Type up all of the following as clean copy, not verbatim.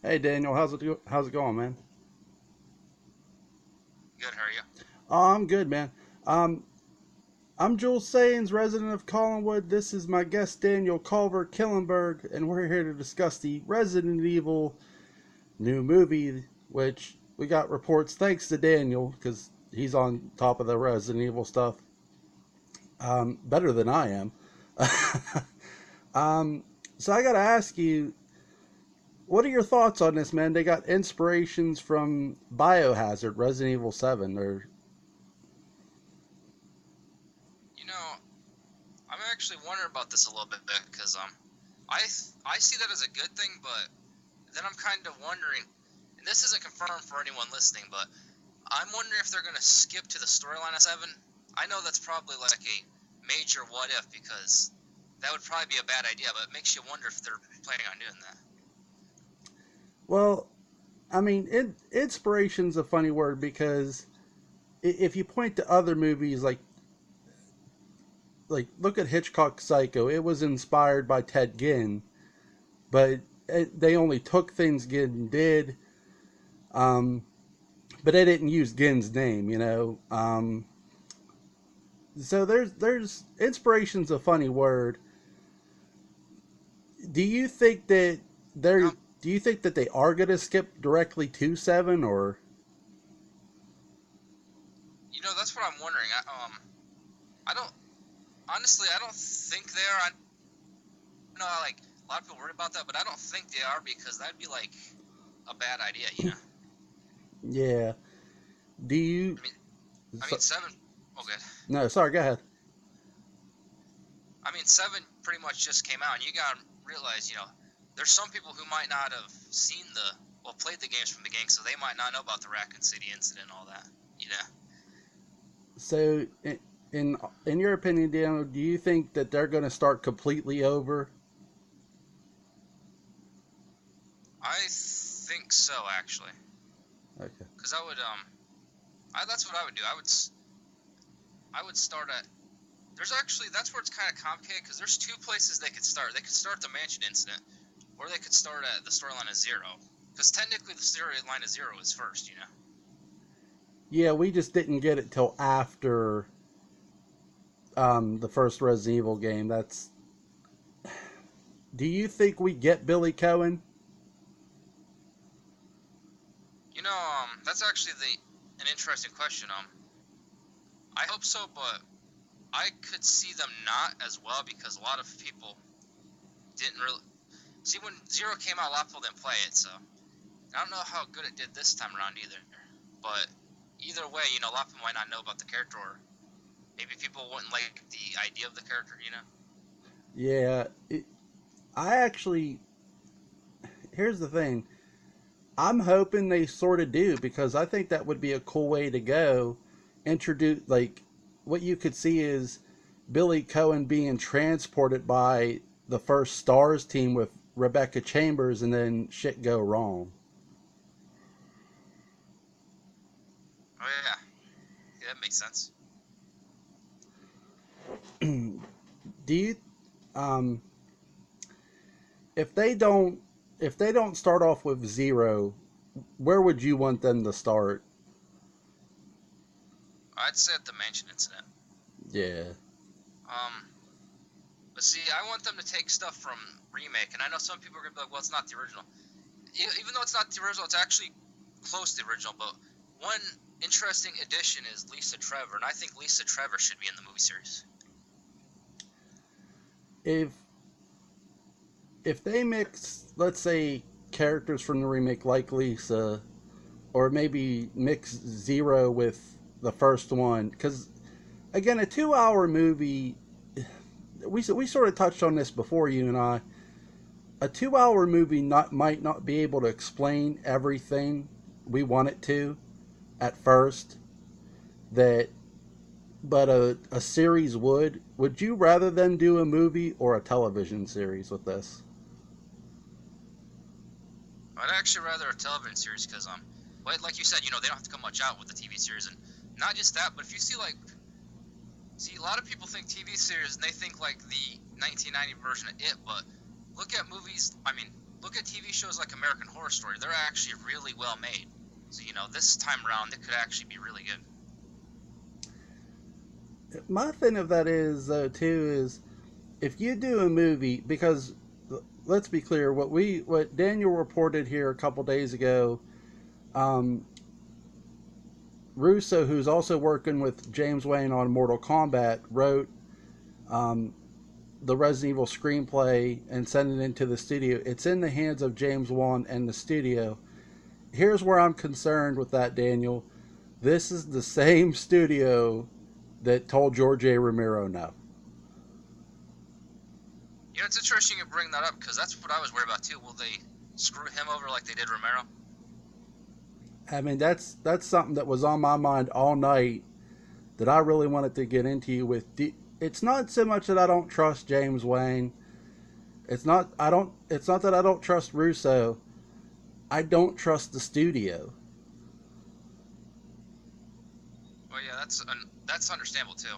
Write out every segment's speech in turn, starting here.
Hey Daniel, how's it going, man? Good, how are you? Oh, I'm good, man. Um, I'm Jules Sayins, resident of Collinwood. This is my guest Daniel Culver Killenberg, and we're here to discuss the Resident Evil new movie, which we got reports thanks to Daniel because he's on top of the Resident Evil stuff, better than I am. um, so I got to ask you, what are your thoughts on this, man? They got inspirations from Biohazard, Resident Evil 7, or You know, I'm actually wondering about this a little bit because I see that as a good thing, but then I'm kind of wondering, and this isn't confirmed for anyone listening, but I'm wondering if they're gonna skip to the storyline of Seven. I know that's probably like a major what if because that would probably be a bad idea, but it makes you wonder if they're planning on doing that. well, I mean, inspiration's a funny word because if you point to other movies like look at Hitchcock's Psycho, it was inspired by Ted Ginn, but they only took things Ginn did, um, but they didn't use Ginn's name, you know. So there's inspiration's a funny word. Do you think that they're Now, do you think that they are gonna skip directly to seven or that's what I'm wondering. I don't honestly, I don't think they are. I know like a lot of people worry about that, but I don't think they are because that'd be like a bad idea. yeah? Do you? I mean, I So, mean seven. Oh, good. no, sorry. Go ahead. I mean seven pretty much just came out, and you gotta realize, there's some people who might not have seen played the games from the gang, so they might not know about the Raccoon City incident and all that. You know, So, in in your opinion, Daniel, do you think that they're going to start completely over? I think so actually, Okay. because that's what I would do. I would start at. There's actually that's where it's kind of complicated because there's two places they could start. They could start the mansion incident, or they could start at the storyline of Zero. Because technically the storyline of Zero is first. Yeah, we just didn't get it till after the first Resident Evil game. That's. Do you think we get Billy Cohen? That's actually an interesting question. I hope so, but I could see them not as well because a lot of people didn't really see when Zero came out. A lot of people didn't play it, so I don't know how good it did this time around either. But either way, a lot of people might not know about the character, or maybe people wouldn't like the idea of the character. Yeah. I actually. Here's the thing. I'm hoping they sort of do because I think that would be a cool way to go. Introduce like what you could see is Billy Cohen being transported by the first Stars team with Rebecca Chambers, and then shit go wrong. Oh yeah, that makes sense. Do you um if they don't if they don't start off with zero, where would you want them to start? I'd say at the mansion incident. Yeah. Um, but see, I want them to take stuff from remake, and I know some people are gonna be like, "Well, it's not the original." Even though it's not the original, it's actually close to the original. But one interesting addition is Lisa Trevor, and I think Lisa Trevor should be in the movie series. If they mix, let's say, characters from the remake like Lisa, or maybe mix Zero with the first one, because again, a 2 hour movie. We sort of touched on this before, you and I. A 2 hour movie might not be able to explain everything we want it to at first. That but a series would. Would you rather them do a movie or a television series with this? I'd actually rather a television series because like you said, they don't have to come much out with the TV series, and not just that, but if you see, a lot of people think TV series and they think like the 1990 version of It, but look at movies. I mean, look at TV shows like American Horror Story. They're actually really well made. So, this time around, it could actually be really good. My thing of that is, though, too, is if you do a movie, because let's be clear, what Daniel reported here a couple days ago, Russo, who's also working with James Wayne on Mortal Kombat, wrote the Resident Evil screenplay and sent it into the studio. It's in the hands of James Wan and the studio. Here's where I'm concerned with that, Daniel. This is the same studio that told George A. Romero no. It's interesting you bring that up, because that's what I was worried about too. Will they screw him over like they did Romero? I mean, that's something that was on my mind all night that I really wanted to get into you with. It's not so much that I don't trust James Wayne. It's not that I don't trust Russo. I don't trust the studio. Well, yeah, that's understandable too.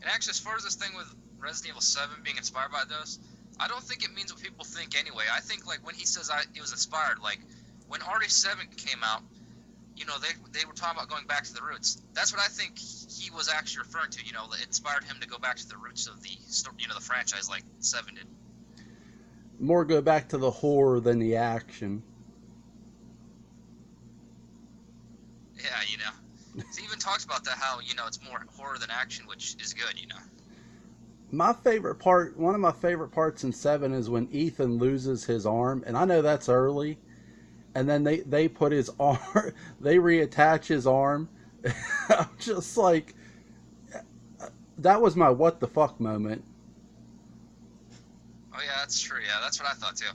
And actually, as far as this thing with Resident Evil 7 being inspired by those, I don't think it means what people think anyway. I think, like, when he says it was inspired, like, when RE7 came out, they were talking about going back to the roots. That's what I think he was actually referring to. It inspired him to go back to the roots of the franchise, like 7 did. More go back to the horror than the action. Yeah, He even talks about that, how, it's more horror than action, which is good, My favorite part, one of my favorite parts in 7 is when Ethan loses his arm, and I know that's early, and then they put his arm, they reattach his arm. I'm just like, that was my what the fuck moment. Oh yeah, that's true. Yeah, that's what I thought too.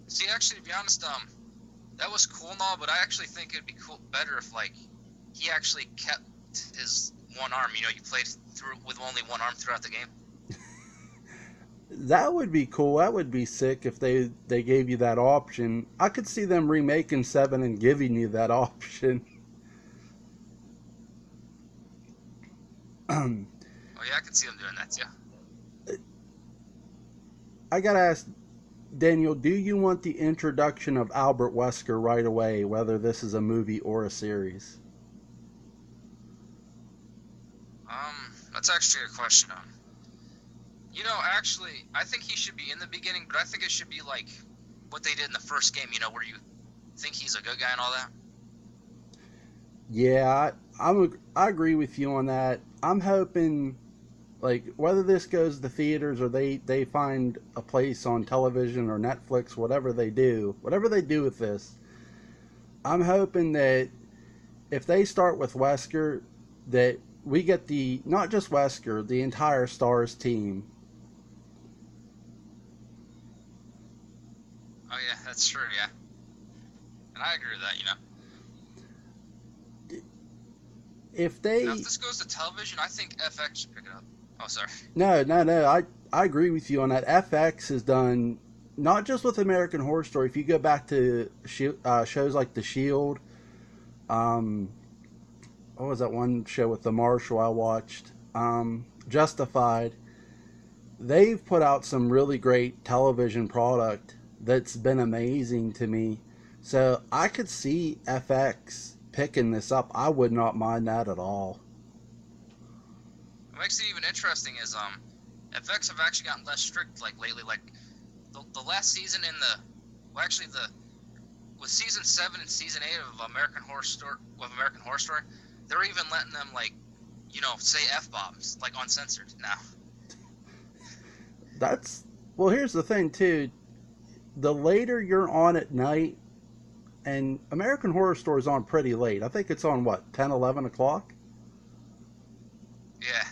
See, actually, to be honest, that was cool and all, but I actually think it'd be better if, like, he actually kept his one arm. You played through with only one arm throughout the game. That would be cool. That would be sick if they gave you that option. I could see them remaking 7 and giving you that option. Oh yeah, I could see them doing that too. I gotta ask, Daniel, do you want the introduction of Albert Wesker right away, whether this is a movie or a series? That's actually a question. Actually, I think he should be in the beginning, but I think it should be like what they did in the first game, where you think he's a good guy and all that. Yeah, I agree with you on that. I'm hoping, like, whether this goes to theaters or they find a place on television or Netflix, whatever they do with this, I'm hoping that if they start with Wesker, that we get not just Wesker, the entire Stars team. Oh yeah, that's true, yeah. And I agree with that, If this goes to television, I think FX should pick it up. Oh, sorry. No. I agree with you on that. FX has done, not just with American Horror Story. If you go back to shows like The Shield, what was that one show with the Marshal I watched? Justified. They've put out some really great television product that's been amazing to me. So I could see FX picking this up. I would not mind that at all. What makes it even interesting is FX have actually gotten less strict like lately. Like the last season with season 7 and season 8 of American Horror Story, they're even letting them, like, say F-bombs, like, uncensored now. Well, here's the thing too. The later you're on at night, and American Horror Story is on pretty late. I think it's on, 10, 11 o'clock? Yeah.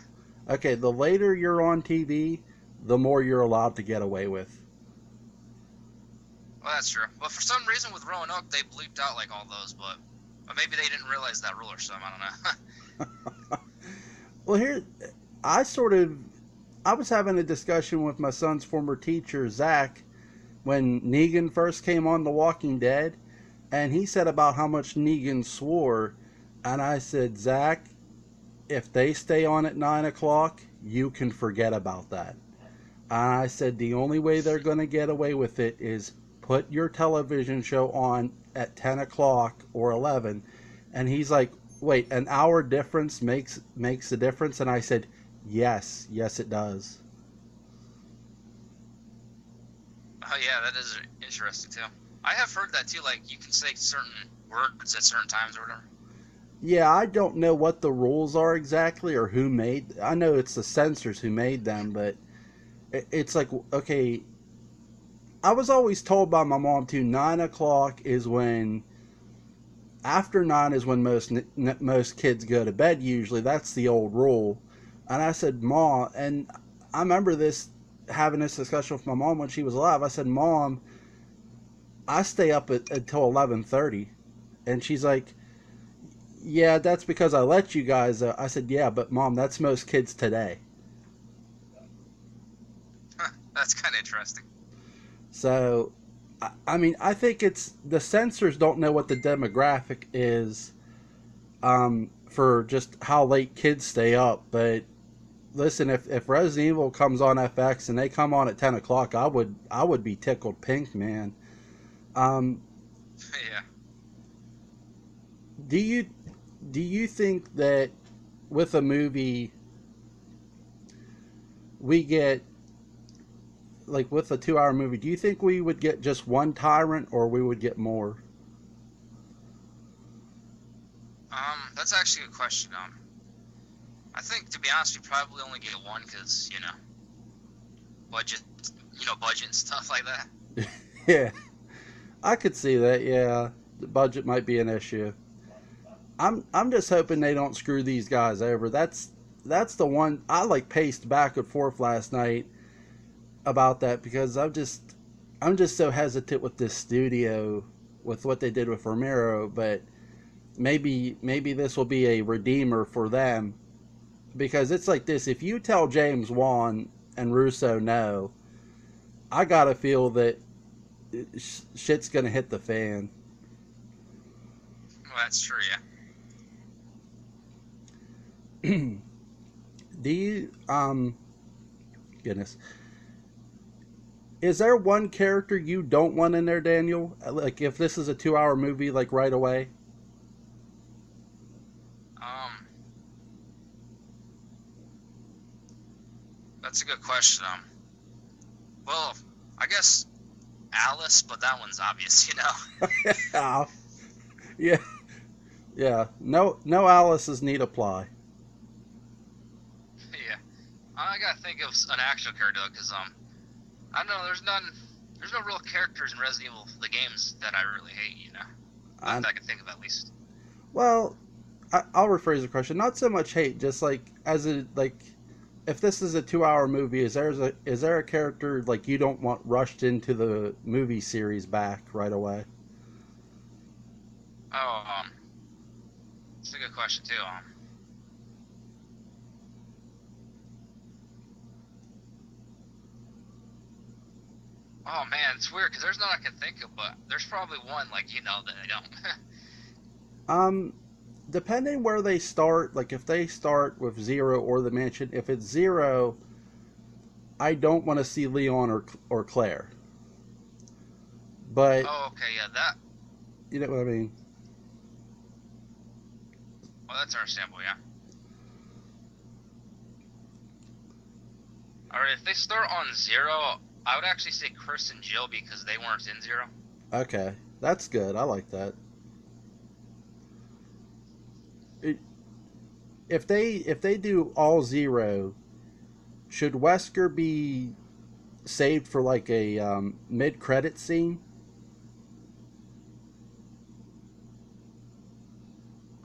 Okay, the later you're on TV, the more you're allowed to get away with. Well, that's true. But for some reason with Roanoke, they bleeped out, like, all those, but maybe they didn't realize that rule or something. I don't know. Well, I was having a discussion with my son's former teacher, Zach, when Negan first came on The Walking Dead, and he said about how much Negan swore, and I said, Zach, if they stay on at 9 o'clock, you can forget about that. And I said the only way they're going to get away with it is put your television show on at 10 o'clock or 11. And he's like, wait, an hour difference makes a difference? And I said, yes, it does. Oh yeah, that is interesting too. I have heard that too. Like you can say certain words at certain times or whatever. Yeah, I don't know what the rules are exactly or who made. I know it's the censors who made them, but it's like, okay, I was always told by my mom too. 9 o'clock is when, after 9 is when most kids go to bed. Usually, that's the old rule. And I said, Mom, and I remember having this discussion with my mom when she was alive. I said, Mom, I stay up until 11:30, and she's like, yeah, that's because I let you guys. I said, yeah, but Mom, that's most kids today. That's kind of interesting. So, I mean, I think it's the censors don't know what the demographic is for just how late kids stay up. But listen, if Resident Evil comes on FX and they come on at 10 o'clock, I would be tickled pink, man. Um, Yeah. do you do you think that with a movie we get, like with a 2 hour movie, do you think we would get just one tyrant or we would get more? That's actually a good question. I think to be honest, we probably only get one because budget, budget and stuff like that. Yeah, I could see that. Yeah, the budget might be an issue. I'm just hoping they don't screw these guys over. That's the one I like paced back and forth last night about that because I'm just so hesitant with this studio with what they did with Romero, but maybe this will be a redeemer for them because it's like this: if you tell James Wan and Russo no, I gotta feel that shit's gonna hit the fan. Well, that's true. Yeah. Do you goodness, is there one character you don't want in there, Daniel? Like if this is a 2 hour movie, like right away. Um, that's a good question. Well, I guess Alice, but that one's obvious. Yeah, yeah, yeah. No Alice's need apply. Yeah. I gotta think of an actual character because I don't know. There's no real characters in Resident Evil the games that I really hate. Not that I can think of at least. Well, I'll rephrase the question. Not so much hate, just like if this is a 2 hour movie, is there a character like you don't want rushed into the movie series back right away? Oh, it's a good question too. Oh man, it's weird because there's none I can think of, but there's probably one that I don't. Um, Depending where they start, like if they start with Zero or the Mansion, if it's Zero, I don't want to see Leon or Claire. But Oh, okay, yeah, that. you know what I mean. Well, that's understandable, yeah. All right, if they start on Zero, I would actually say Chris and Jill because they weren't in Zero. Okay, that's good. I like that. It, if they do all Zero, should Wesker be saved for like a mid credit scene?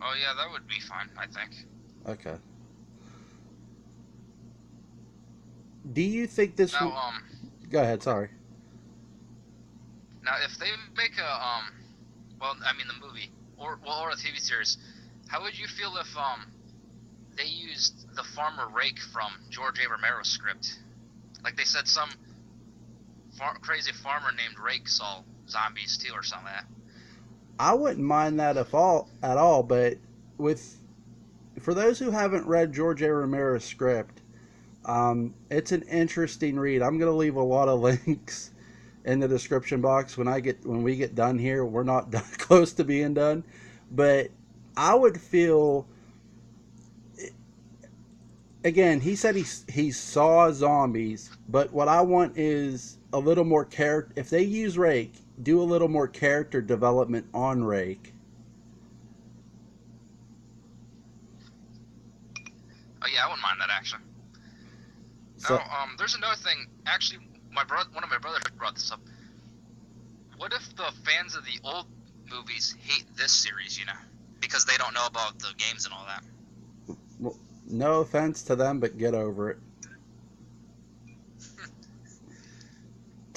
Oh yeah, that would be fine, I think. Okay. Do you think this Now, will... Go ahead, sorry. now if they make well, I mean the movie or a TV series, how would you feel if they used the farmer Rake from George A. Romero's script? Like they said, some crazy farmer named Rake saw zombies too, or something like that. I wouldn't mind that at all, but with for those who haven't read George A. Romero's script, it's an interesting read. I'm going to leave a lot of links in the description box when we get done here. We're not done, close to being done, but I would feel. Again, he said he saw zombies, but what I want is a little more character. If they use Rake, do a little more character development on Rake. Oh yeah, I wouldn't mind that actually. So, Now, there's another thing. Actually, one of my brothers brought this up. What if the fans of the old movies hate this series? Because they don't know about the games and all that. well, no offense to them, but get over it.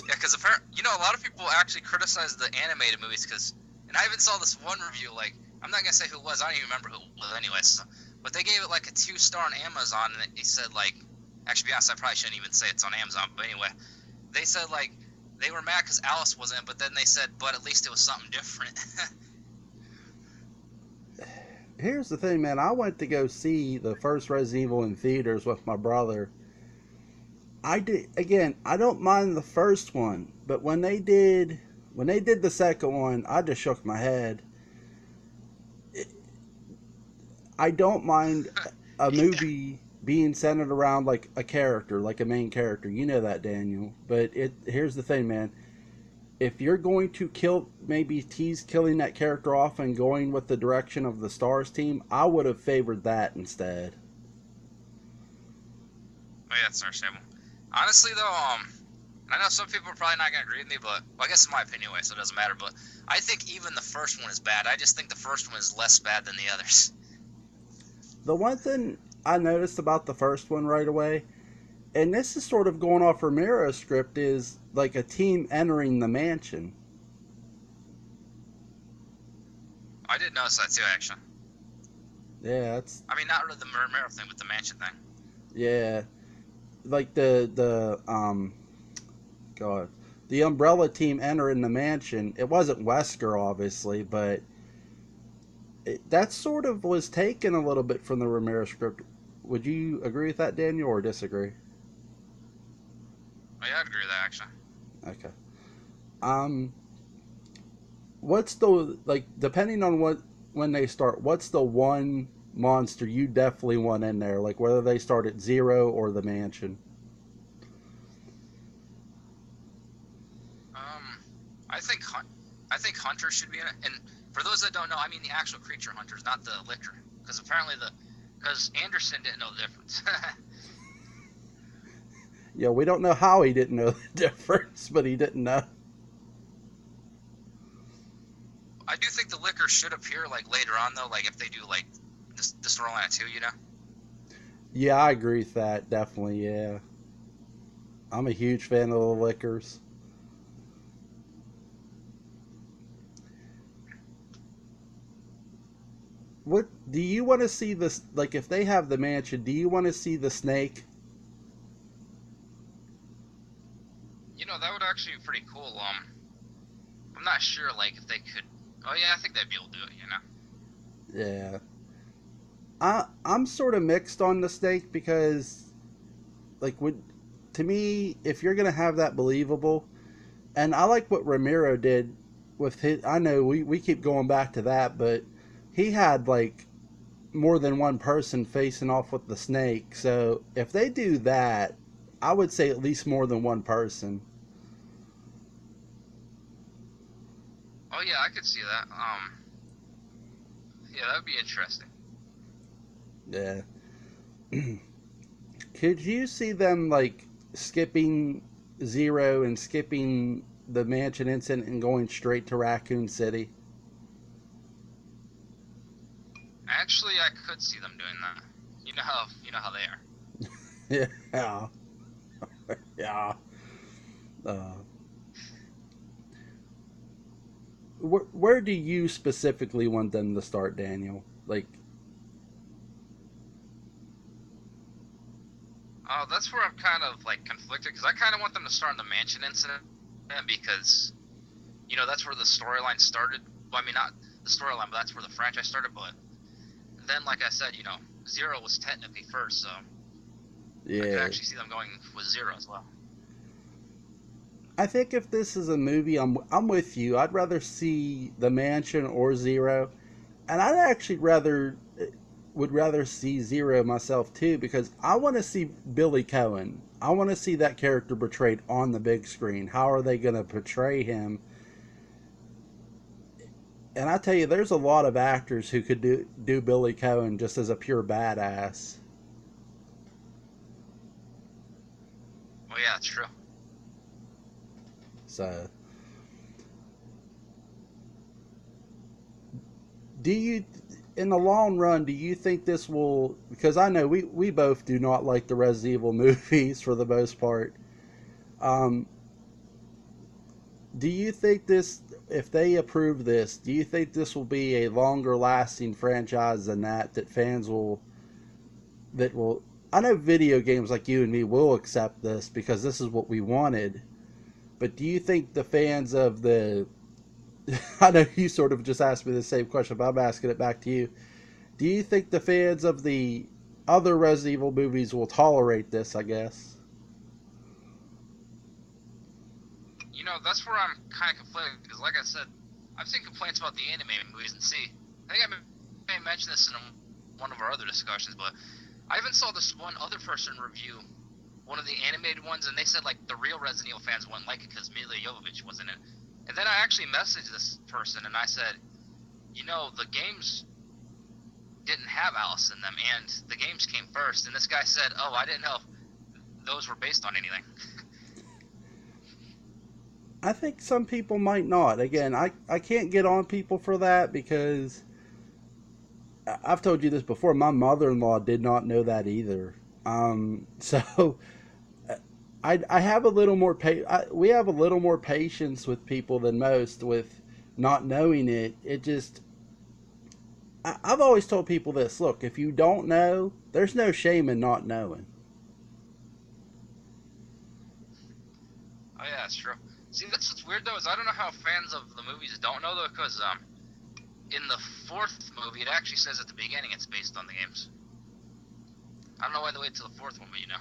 Yeah, because a lot of people actually criticize the animated movies and I even saw this one review. Like, I'm not gonna say who it was. I don't even remember who it was anyway. So, but they gave it like a 2-star on Amazon, and he said like, actually, to be honest, I probably shouldn't even say it's on Amazon. But anyway, they said like they were mad because Alice wasn't, but then they said, but at least it was something different. Here's the thing, man. I went to go see the first Resident Evil in theaters with my brother. I did again. I don't mind the first one, but when they did the second one, I just shook my head. I don't mind a Yeah. movie being centered around like a character, like a main character. You know that, Daniel. But here's the thing, man. If you're going to maybe tease killing that character off and going with the direction of the Stars team, I would have favored that instead. Oh yeah, it's understandable. Honestly, though, I know some people are probably not gonna agree with me, but well, I guess it's my opinion anyway, so it doesn't matter. But I think even the first one is bad. I just think the first one is less bad than the others. The one thing I noticed about the first one right away, and this is sort of going off Romero's script, is like a team entering the mansion. I did notice that too, actually. Yeah, that's I mean, not really the Romero thing, but the mansion thing. yeah, like God, the Umbrella team entering the mansion. It wasn't Wesker, obviously, but that sort of was taken a little bit from the Romero script. Would you agree with that, Daniel, or disagree? Oh yeah, I'd agree with that actually. Okay. Um, what's the like depending on when they start? What's the one monster you definitely want in there? Like whether they start at zero or the mansion. Um, I think I think Hunter should be in it. And for those that don't know, I mean the actual creature hunters, not the licker, because apparently because Anderson didn't know the difference. Yeah, we don't know how he didn't know the difference, but he didn't know. I do think the liquor should appear like later on though, like if they do like the storyline too. Yeah, I agree with that. Definitely, yeah. I'm a huge fan of the liquors. What do you want to see this like if they have the mansion, do you want to see the snake? That would actually be pretty cool. I'm not sure like if they could. Oh yeah, I think they'd be able to do it. Yeah. I'm sort of mixed on the snake because like would to me if you're going to have that believable and I like what Ramiro did with his I know we keep going back to that, but he had like more than one person facing off with the snake. So if they do that, I would say at least more than one person. Oh yeah, I could see that. Yeah, that would be interesting. Yeah. Could you see them like skipping Zero and skipping the mansion incident and going straight to Raccoon City? Actually, I could see them doing that. You know how they are. Yeah. Yeah. Uh, where do you specifically want them to start, Daniel? Like, Oh, that's where I'm kind of like conflicted because I kind of want them to start in the mansion incident because that's where the storyline started. Well, I mean, not the storyline, but that's where the franchise started. But then, like I said, Zero was technically first, so I could yeah. actually see them going with Zero as well. I think if this is a movie, I'm with you. I'd rather see The Mansion or Zero, and I'd actually would rather see Zero myself too, because I want to see Billy Cohen. I want to see that character portrayed on the big screen. How are they going to portray him? And I tell you, there's a lot of actors who could do Billy Cohen just as a pure badass. Oh yeah, it's true. So, do you, in the long run, do you think this will? Because I know we both do not like the Resident Evil movies for the most part. Um, do you think this, if they approve this, do you think this will be a longer lasting franchise than that? That fans will, that will. I know video games like you and me will accept this because this is what we wanted. But do you think the fans of the I know you sort of just asked me the same question, but I'm asking it back to you. Do you think the fans of the other Resident Evil movies will tolerate this, I guess? You know, that's where I'm kind of conflicted because, like I said, I've seen complaints about the anime movies, and see, I think I may mention this in one of our other discussions, but I even saw this one other person review one of the animated ones, and they said like the real Resident Evil fans wouldn't like it because Mila Jovovich wasn't in it. And then I actually messaged this person and I said, you know, the games didn't have Alice in them, and the games came first. And this guy said, oh, I didn't know those were based on anything. I think some people might not. Again, I can't get on people for that because I've told you this before. My mother-in-law did not know that either. So I have a little more we have a little more patience with people than most with not knowing it. It just I've always told people this. Look, if you don't know, there's no shame in not knowing. Oh yeah, that's true. See, that's what's weird though, is I don't know how fans of the movies don't know though, because in the fourth movie it actually says at the beginning it's based on the games. I don't know why they wait till the fourth one, but you know.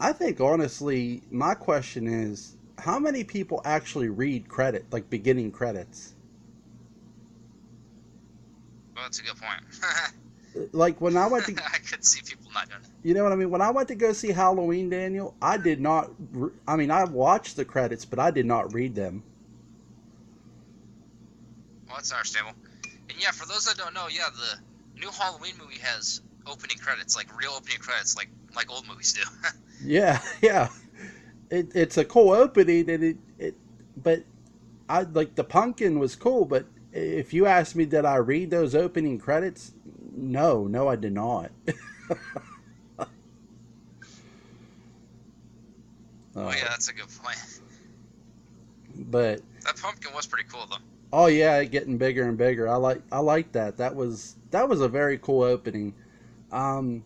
I think honestly, my question is, how many people actually read like beginning credits? Well, that's a good point. Like when I went to, I could see people not doing it. you know what I mean? When I went to go see Halloween, Daniel, I did not. I mean, I watched the credits, but I did not read them. Well, that's understandable. And yeah, for those that don't know, yeah, the new Halloween movie has opening credits, like real opening credits, like old movies do. Yeah, yeah. It's a cool opening, and but I like the pumpkin was cool, but if you ask me, did I read those opening credits? No, I did not. Oh yeah, that's a good point. But That pumpkin was pretty cool though. oh yeah, getting bigger and bigger. I like that. That was a very cool opening. Um,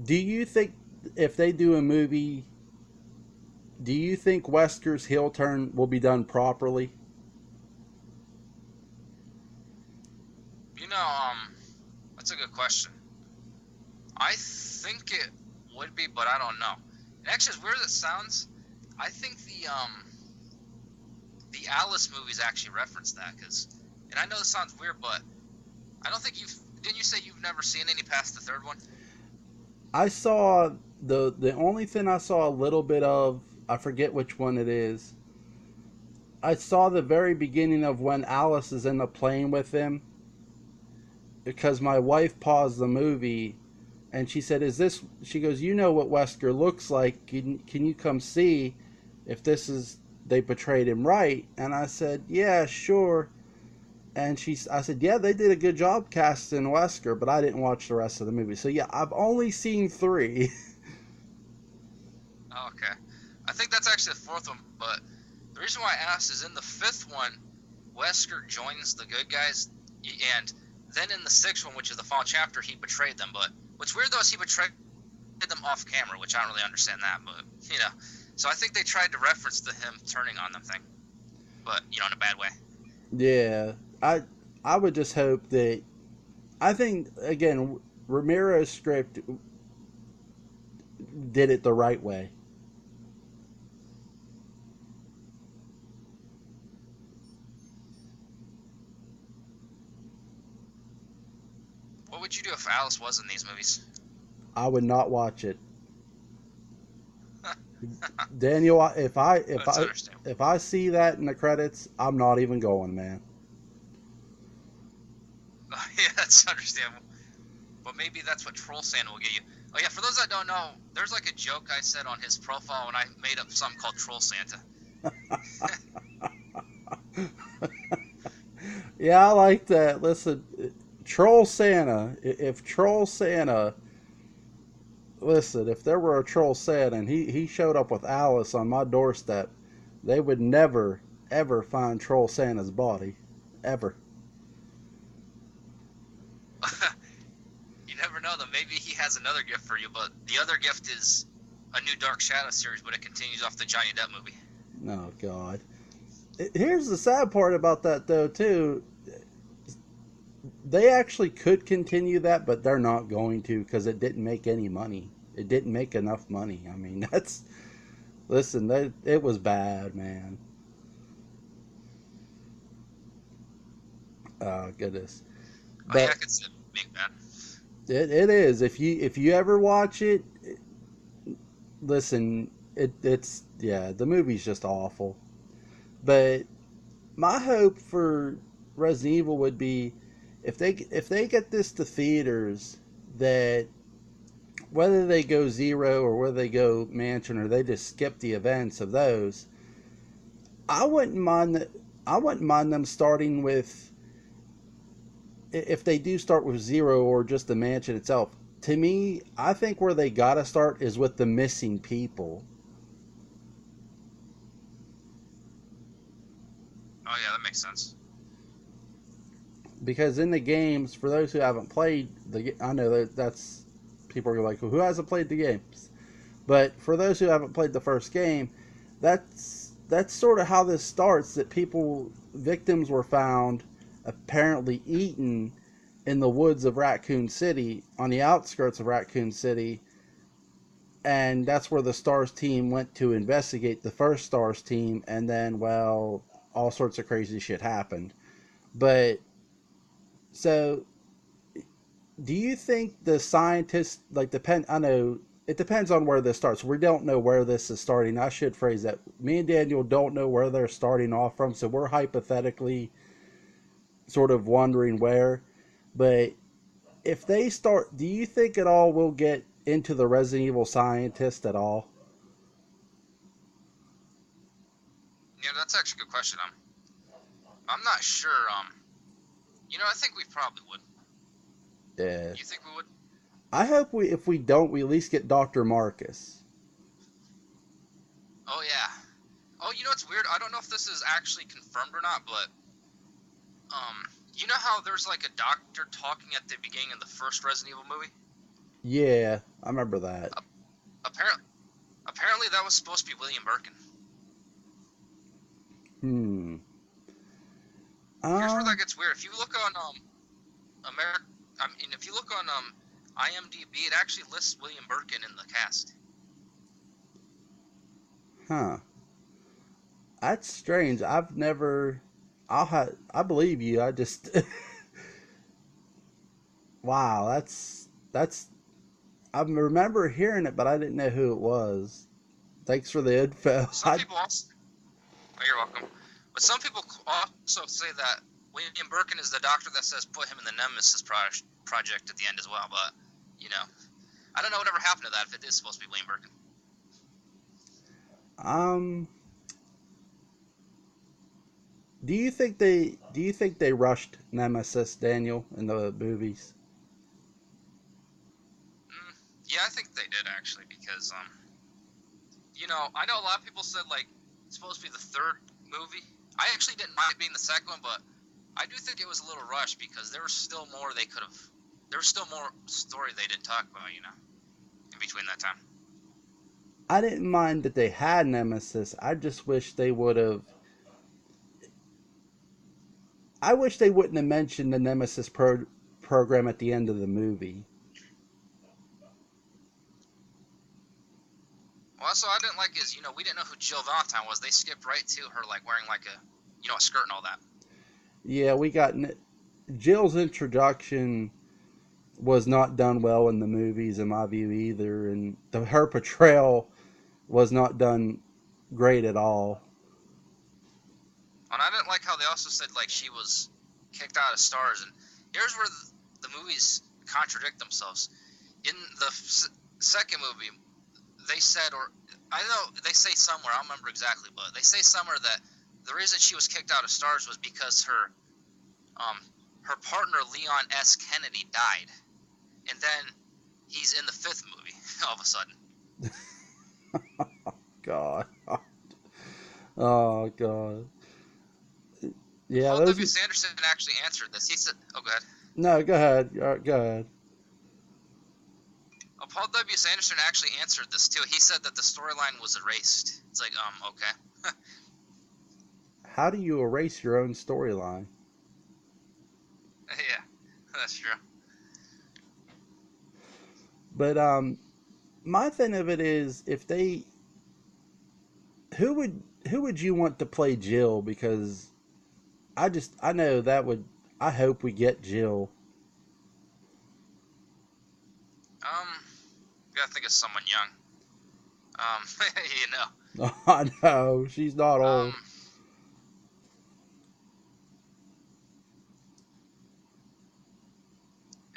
do you think if they do a movie, do you think Wesker's heel turn will be done properly? You know, that's a good question. I think it would be, but I don't know. And actually, as weird as it sounds, I think the Alice movies actually reference that, and I know this sounds weird, but I don't think didn't you say you've never seen any past the third one? I saw the only thing I saw a little bit of, I forget which one it is. I saw the very beginning of when Alice is in the plane with him because my wife paused the movie and she said, "Is this?" She goes, "You know what Wesker looks like? Can you come see if this is they portrayed him right?" And I said, "Yeah, sure." And I said, "Yeah, they did a good job casting Wesker, but I didn't watch the rest of the movie." So yeah, I've only seen 3. Oh, okay. I think that's actually the fourth one, but the reason why I asked is in the fifth one, Wesker joins the good guys, and then in the sixth one, which is the final chapter, he betrayed them. But what's weird though is he betrayed them off camera, which I don't really understand that, but you know. So I think they tried to reference the him turning on them thing, but you know, in a bad way. Yeah, I would just hope that I think again Romero's script. did it the right way. What would you do if Alice was in these movies? I would not watch it. Daniel, That's understandable. if I see that in the credits, I'm not even going, man. Yeah, that's understandable. But maybe that's what Troll Santa will get you. Oh yeah, for those that don't know, there's like a joke I said on his profile when I made up something called Troll Santa. Yeah, I like that. Listen, Troll Santa. If Troll Santa, listen, if there were a Troll Santa and he showed up with Alice on my doorstep, they would never ever find Troll Santa's body, ever. You never know though. Maybe he has another gift for you, but the other gift is a new Dark Shadow series, but it continues off the Johnny Depp movie. Oh God. Here's the sad part about that though too. They actually could continue that, but they're not going to because it didn't make any money. It didn't make enough money. I mean, that's listen. It was bad, man. Oh goodness. Oh yeah, I But could see it being bad. it is. If you ever watch it, listen. It's yeah. The movie's just awful. But my hope for Resident Evil would be if they get this to theaters, that whether they go zero or whether they go mansion or they just skip the events of those, I wouldn't mind. I wouldn't mind them starting with, if they do start with zero or just the mansion itself. To me, I think where they gotta start is with the missing people, Oh yeah, that makes sense. because in the games, for those who haven't played I know that's people are like, well, who hasn't played the games? But for those who haven't played the first game, that's sort of how this starts. That victims were found, apparently eaten in the woods of Raccoon City, on the outskirts of Raccoon City, and that's where the Stars team went to investigate the first Stars team, and then, well, all sorts of crazy shit happened. But so, do you think the scientists like depend? I know it depends on where this starts. We don't know where this is starting. I should phrase that. Me and Daniel don't know where they're starting off from, so we're hypothetically sort of wondering where. But if they start, do you think at all we'll get into the Resident Evil scientist at all? Yeah, that's actually a good question. I'm not sure. I think we probably would. Yeah. You think we would? I hope if we don't, we at least get Dr. Marcus. Oh yeah. Oh, it's weird. I don't know if this is actually confirmed or not, but you know how there's like a doctor talking at the beginning of the first Resident Evil movie? Yeah, I remember that. Apparently that was supposed to be William Birkin. Hmm. Here's where that gets weird. If you look on if you look on IMDb, it actually lists William Birkin in the cast. Huh. That's strange. I've never. I believe you. I just. Wow. That's. I remember hearing it, but I didn't know who it was. Thanks for the info. Some people also. Oh, you're welcome. But some people also say that William Birkin is the doctor that says put him in the Nemesis project at the end as well. But I don't know whatever happened to that if it is supposed to be William Birkin. Do you think they rushed Nemesis, Daniel, in the movies? Yeah, I think they did actually because I know a lot of people said like it's supposed to be the third movie. I actually didn't mind it being the second one, but I do think it was a little rushed because there was still more they could have. There was still more story they didn't talk about, in between that time. I didn't mind that they had Nemesis. I just wish they would have. I wish they wouldn't have mentioned the Nemesis program at the end of the movie. Well, also I didn't like is we didn't know who Jill Valentine was. They skipped right to her like wearing like a skirt and all that. Yeah, we got Jill's introduction was not done well in the movies, in my view, either, and her portrayal was not done great at all. And I didn't like how they also said like she was kicked out of Stars, and here's where the movies contradict themselves. In the second movie, they said, or I know they say somewhere, I don't remember exactly, but they say somewhere that the reason she was kicked out of Stars was because her partner Leon S. Kennedy died, and then he's in the fifth movie all of a sudden. God. Oh, God. Yeah, Paul those. W. Sanderson actually answered this. He said, "Oh, go ahead." No, go ahead. Go ahead. Paul W. Sanderson actually answered this too. He said that the storyline was erased. It's like, okay. How do you erase your own storyline? Yeah, that's true. But my thing of it is, if they, who would you want to play Jill? Because I know that would. I hope we get Jill. Gotta think of someone young. I know she's not old.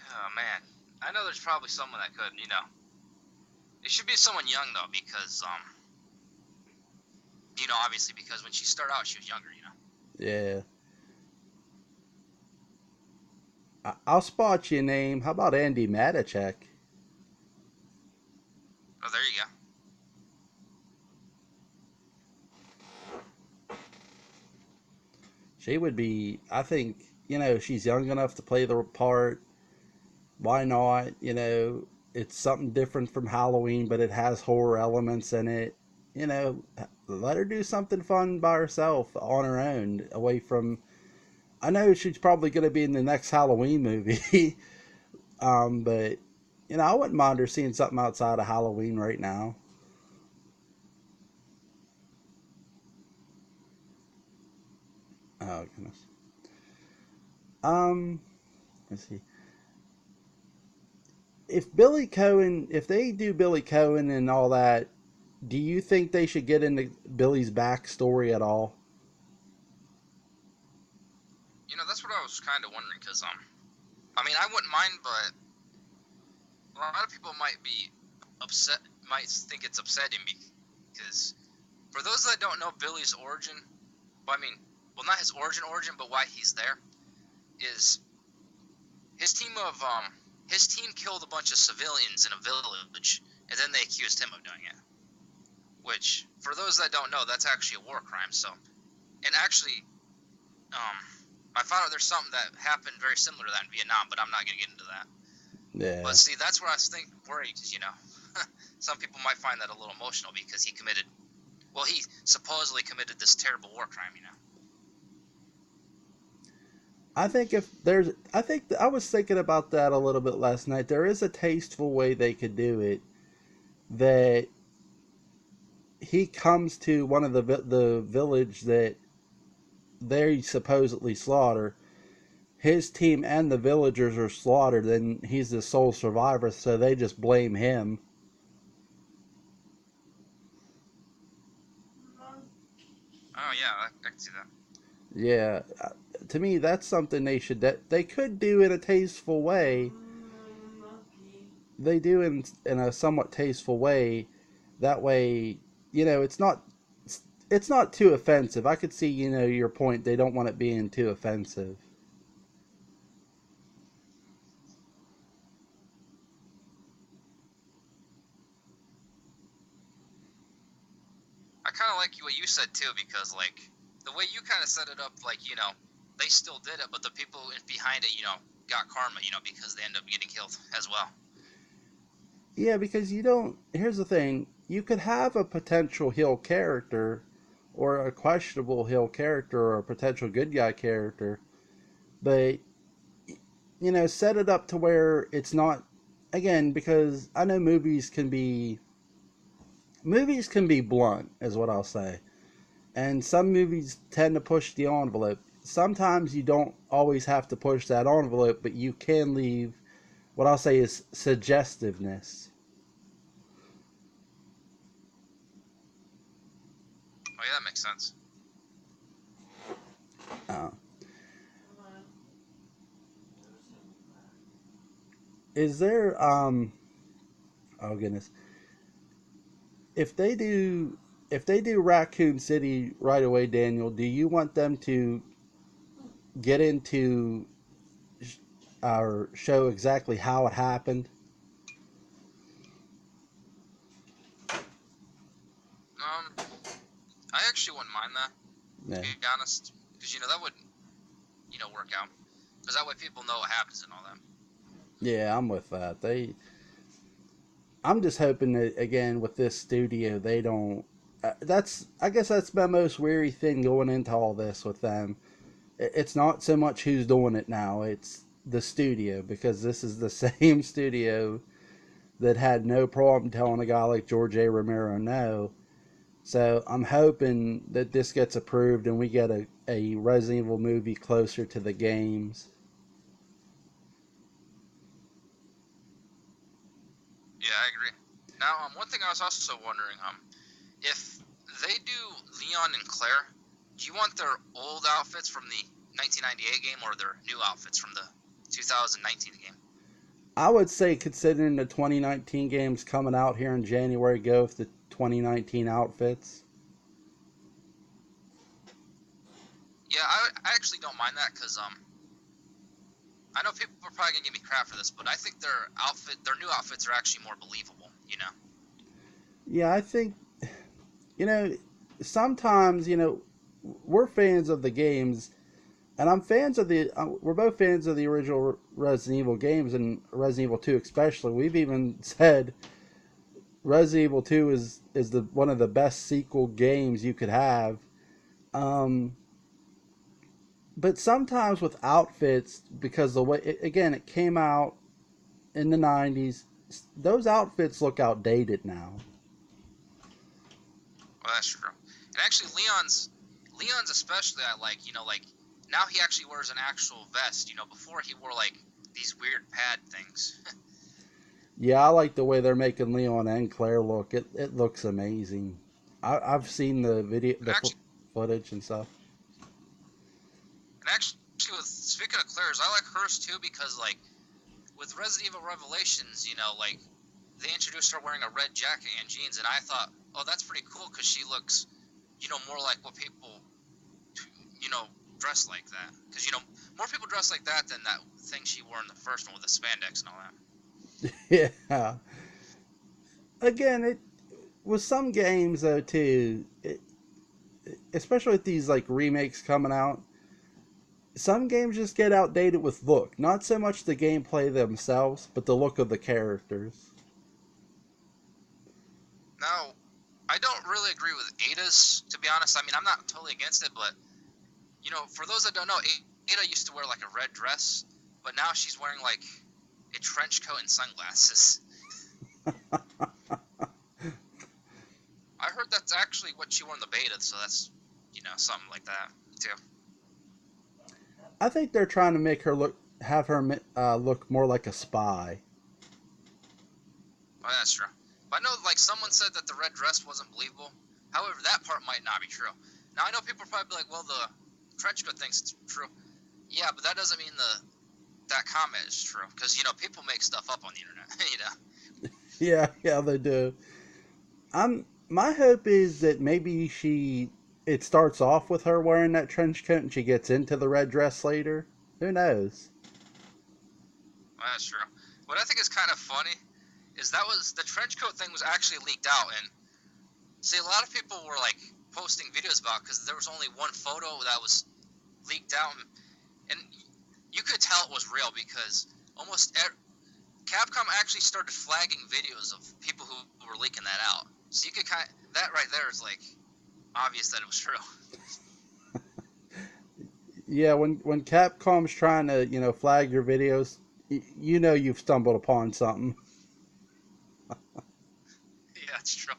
Oh man, I know there's probably someone that could. It should be someone young though, because obviously because when she started out, she was younger. Yeah. I'll spot you a name. How about Andy Matichak? Oh, there you go. She would be. I think she's young enough to play the part. Why not? It's something different from Halloween, but it has horror elements in it. Let her do something fun by herself on her own, away from. I know she's probably going to be in the next Halloween movie, but I wouldn't mind her seeing something outside of Halloween right now. Oh goodness. Let's see. If they do Billy Cohen and all that, do you think they should get into Billy's backstory at all? That's what I was kind of wondering, because I mean, I wouldn't mind, but a lot of people might be upset, might think it's upsetting because for those that don't know Billy's origin, well, I mean, well, not his origin, but why he's there, is his team killed a bunch of civilians in a village, and then they accused him of doing it. Which, for those that don't know, that's actually a war crime. So, and actually, I found out there's something that happened very similar to that in Vietnam, but I'm not going to get into that. Yeah. But see, that's where I was worried, because, some people might find that a little emotional because he supposedly committed this terrible war crime, I think I was thinking about that a little bit last night. There is a tasteful way they could do it, that he comes to one of the village that they supposedly slaughter. His team and the villagers are slaughtered, and he's the sole survivor, so they just blame him. Oh yeah, I can see that. Yeah, to me, that's something they could do in a tasteful way. They do in a somewhat tasteful way. That way, it's not too offensive. I could see your point. They don't want it being too offensive. I kind of like what you said too, because like the way you kind of set it up, like they still did it, but the people behind it, got karma, because they end up getting killed as well. Yeah, because here's the thing. You could have a potential heel character, or a questionable heel character, or a potential good guy character, but set it up to where it's not. Again, because I know movies can be movies can be blunt, is what I'll say. And some movies tend to push the envelope. Sometimes you don't always have to push that envelope, but you can leave what I'll say is suggestiveness. Oh yeah, that makes sense. Uh, is there oh goodness, if they do Raccoon City right away, Daniel, do you want them to get into or show exactly how it happened? I actually wouldn't mind that, to Yeah. be honest, because that would work out, because that way people know what happens and all that. Yeah, I'm with that. I'm just hoping that again with this studio they don't. That's I guess that's my most weary thing going into all this with them. It's not so much who's doing it now; it's the studio, because this is the same studio that had no problem telling a guy like George A. Romero no. So I'm hoping that this gets approved and we get a Resident Evil movie closer to the games. Yeah, I agree. Now, one thing I was also wondering, if they do Leon and Claire, do you want their old outfits from the 1998 game or their new outfits from the 2019 game? I would say, considering the 2019 games coming out here in January, go with the 2019 outfits. Yeah, I actually don't mind that, because I know people are probably gonna give me crap for this, but I think their new outfits are actually more believable. Yeah, I think, you know, sometimes, we're fans of the games, and I'm fans of we're both fans of the original Resident Evil games, and Resident Evil 2 especially. We've even said Resident Evil 2 is the one of the best sequel games you could have. Um, but sometimes with outfits, because the way again it came out in the 90s, those outfits look outdated now. Well, that's true. And actually, Leon's especially I like. Like now he actually wears an actual vest. Before he wore like these weird pad things. Yeah, I like the way they're making Leon and Claire look. It looks amazing. I've seen the video, And actually, footage and stuff. with speaking of Claire's, I like hers too, because like with Resident Evil Revelations, like they introduced her wearing a red jacket and jeans, and I thought, oh, that's pretty cool, because she looks, more like what people, dress like that. Because more people dress like that than that thing she wore in the first one with the spandex and all that. Yeah. Again, it with some games though too, especially with these like remakes coming out. Some games just get outdated with look. Not so much the gameplay themselves, but the look of the characters. Now, I don't really agree with Ada's, to be honest. I mean, I'm not totally against it, but for those that don't know, Ada used to wear like a red dress, but now she's wearing like a trench coat and sunglasses. I heard that's actually what she wore in the beta, so that's something like that too. I think they're trying to have her look more like a spy. Oh, that's true. But I know, like, someone said that the red dress wasn't believable. However, that part might not be true. Now, I know people are probably be like, well, the trench coat thing's true. Yeah, but that doesn't mean that comment is true, because people make stuff up on the internet. Yeah, they do. My hope is that maybe it starts off with her wearing that trench coat and she gets into the red dress later. Who knows? Well, that's true. What I think is kind of funny is the trench coat thing was actually leaked out, and see, a lot of people were like posting videos about it, because there was only one photo that was leaked out, and you could tell it was real, because Capcom actually started flagging videos of people who were leaking that out. So you could that right there is like obvious that it was true. Yeah, when Capcom's trying to flag your videos, you've stumbled upon something. Yeah, that's true.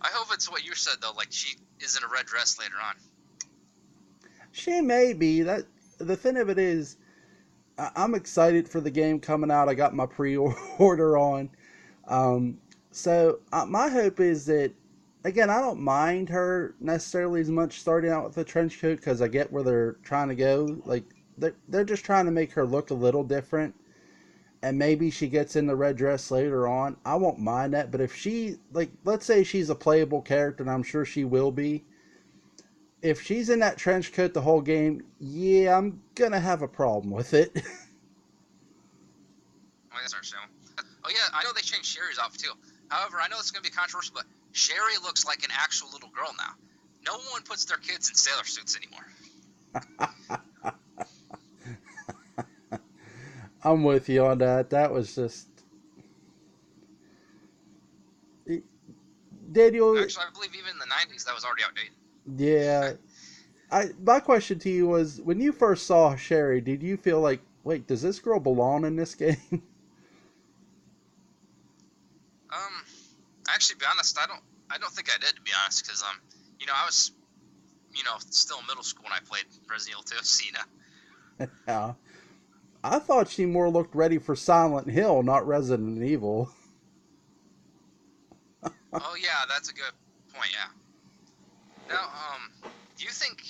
I hope it's what you said though. Like she is in a red dress later on. She may be. That the thing of it is, I'm excited for the game coming out. I got my pre-order on. My hope is that, again, I don't mind her necessarily as much starting out with a trench coat because I get where they're trying to go. Like they're just trying to make her look a little different, and maybe she gets in the red dress later on. I won't mind that. But if she, like, let's say she's a playable character, and I'm sure she will be. If she's in that trench coat the whole game, yeah, I'm gonna have a problem with it. Oh, that's our show. Oh yeah, I know they changed Sherry's outfit too. However, I know it's gonna be controversial, but Sherry looks like an actual little girl now. No one puts their kids in sailor suits anymore. I'm with you on that. That was just Daniel. Actually, I believe even in the '90s that was already outdated. Yeah, my question to you was, when you first saw Sherry, did you feel like, wait, does this girl belong in this game? Actually, to be honest, I don't think I did, to be honest, because I was, still in middle school when I played Resident Evil 2 Cena. Yeah, I thought she more looked ready for Silent Hill, not Resident Evil. Oh yeah, that's a good point. Yeah. Now, do you think,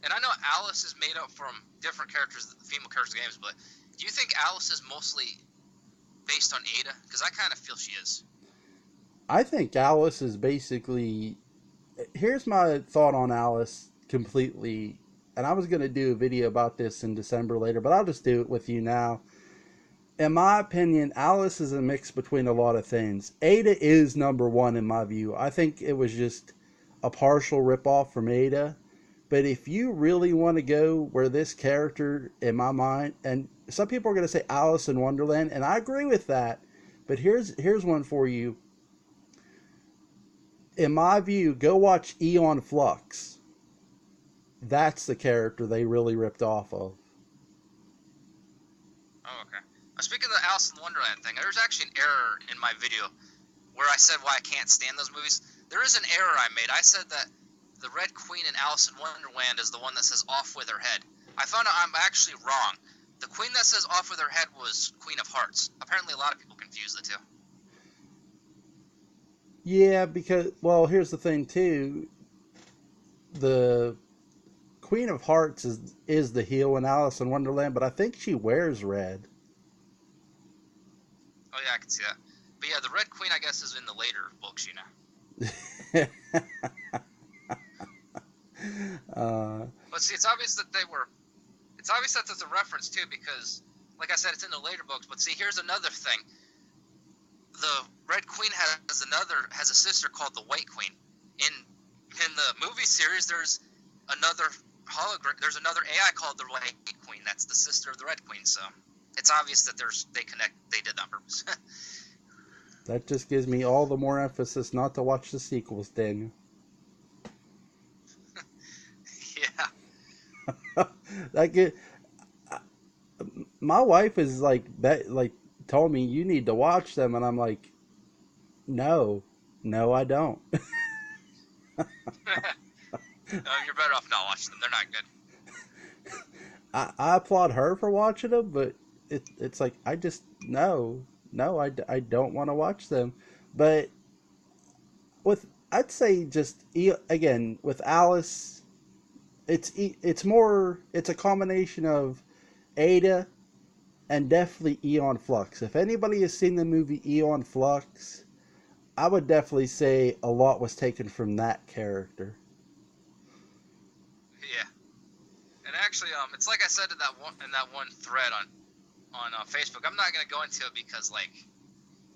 and I know Alice is made up from different characters, female characters games, but do you think Alice is mostly based on Ada? Because I kind of feel she is. I think Alice is basically. Here's my thought on Alice completely, and I was going to do a video about this in December later, but I'll just do it with you now. In my opinion, Alice is a mix between a lot of things. Ada is number one in my view. I think it was just a partial ripoff from Ada. But if you really want to go where this character, in my mind, and some people are going to say Alice in Wonderland, and I agree with that. But here's one for you. In my view, go watch Eon Flux. That's the character they really ripped off of. Oh, okay. Speaking of the Alice in Wonderland thing, there's actually an error in my video where I said why I can't stand those movies. There is an error I made. I said that the Red Queen in Alice in Wonderland is the one that says off with her head. I found out I'm actually wrong. The queen that says off with her head was Queen of Hearts. Apparently a lot of people confuse the two. Yeah, because, well, here's the thing, too. The Queen of Hearts is the heel in Alice in Wonderland, but I think she wears red. Oh, yeah, I can see that. But yeah, the Red Queen, I guess, is in the later books, But see, it's obvious that that's a reference, too, because, like I said, it's in the later books. But see, here's another thing. The Red Queen has a sister called the White Queen. In the movie series, there's another AI called the White Queen. That's the sister of the Red Queen. So it's obvious that they connect. They did that on purpose. That just gives me all the more emphasis not to watch the sequels, Daniel. Yeah. My wife is like told me you need to watch them, and I'm like, no, I don't. You're better off not watching them. They're not good. I applaud her for watching them, but it's like I just no, I don't want to watch them. But I'd say just again with Alice, it's a combination of Ada and definitely Eon Flux. If anybody has seen the movie Eon Flux, I would definitely say a lot was taken from that character. Yeah. And actually, it's like I said in that one thread on Facebook. I'm not gonna go into it because, like,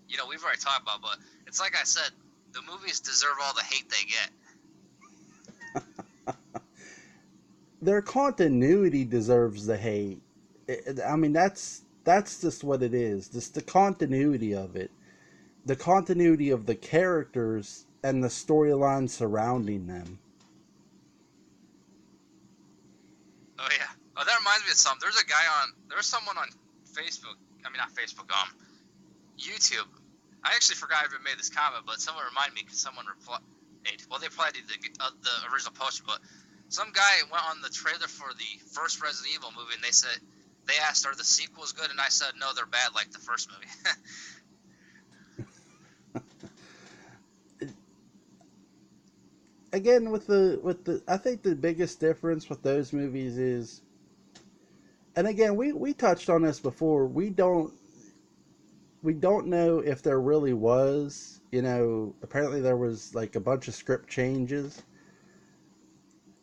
we've already talked about. But it's like I said, the movies deserve all the hate they get. Their continuity deserves the hate. I mean, that's just what it is. Just the continuity of it, the continuity of the characters and the storyline surrounding them. Oh yeah. Oh, that reminds me of something. There's someone on Facebook. I mean, not Facebook. YouTube. I actually forgot I even made this comment, but someone reminded me because someone replied. Well, they replied to the original poster, but some guy went on the trailer for the first Resident Evil movie, and they asked, "Are the sequels good?" And I said, "No, they're bad, like the first movie." Again, I think the biggest difference with those movies is, and again, we touched on this before. We don't know if there really was. Apparently there was like a bunch of script changes,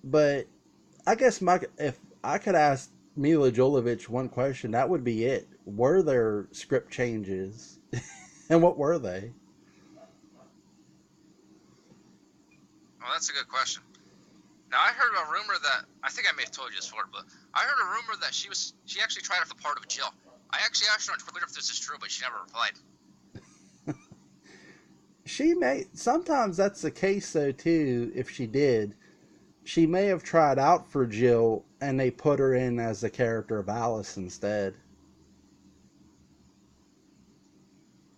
but I guess if I could ask Mila Jovovich one question, that would be it. Were there script changes, and what were they? Well, that's a good question. Now, I heard a rumor that I think I may have told you this before, but I heard a rumor that she actually tried out for the part of Jill. I actually asked her on Twitter if this is true, but she never replied. She may sometimes that's the case though too. If she did, she may have tried out for Jill, and they put her in as the character of Alice instead.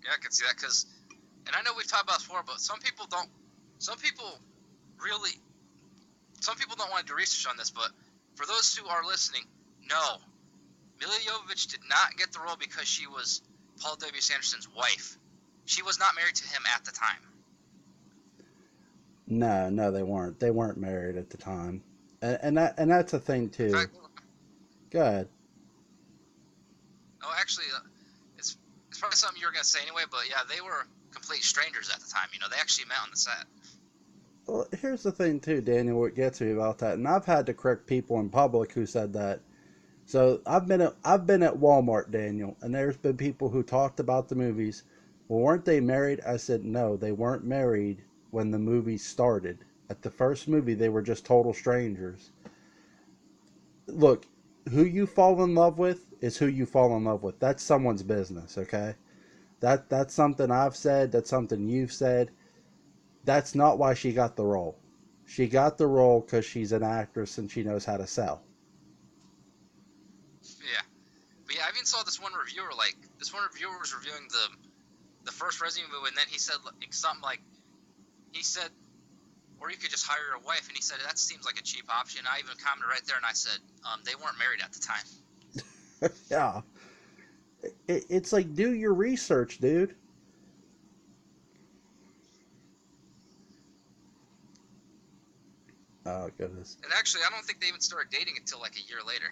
Yeah, I can see that and I know we've talked about this before, but some people don't. Some people really. Some people don't want to do research on this, but for those who are listening, no, Mila Jovovich did not get the role because she was Paul W. Sanderson's wife. She was not married to him at the time. No, they weren't. They weren't married at the time, and that's a thing In too. fact, Go ahead. oh, actually, it's probably something you were gonna say anyway, but yeah, they were complete strangers at the time. They actually met on the set. Well, here's the thing too, Daniel. What gets me about that, and I've had to correct people in public who said that. So I've been at Walmart, Daniel, and there's been people who talked about the movies. Well, weren't they married? I said no, they weren't married when the movie started. At the first movie, they were just total strangers. Look, who you fall in love with is who you fall in love with. That's someone's business, okay? That's something I've said. That's something you've said. That's not why she got the role. She got the role because she's an actress and she knows how to sell. Yeah, but yeah, I even saw this one reviewer. Like this one reviewer was reviewing the first Resident Evil movie, and then he said something like he said, or you could just hire a wife, and he said that seems like a cheap option. I even commented right there, and I said they weren't married at the time. Yeah. It's like, do your research, dude. Oh, goodness. And actually, I don't think they even started dating until like a year later.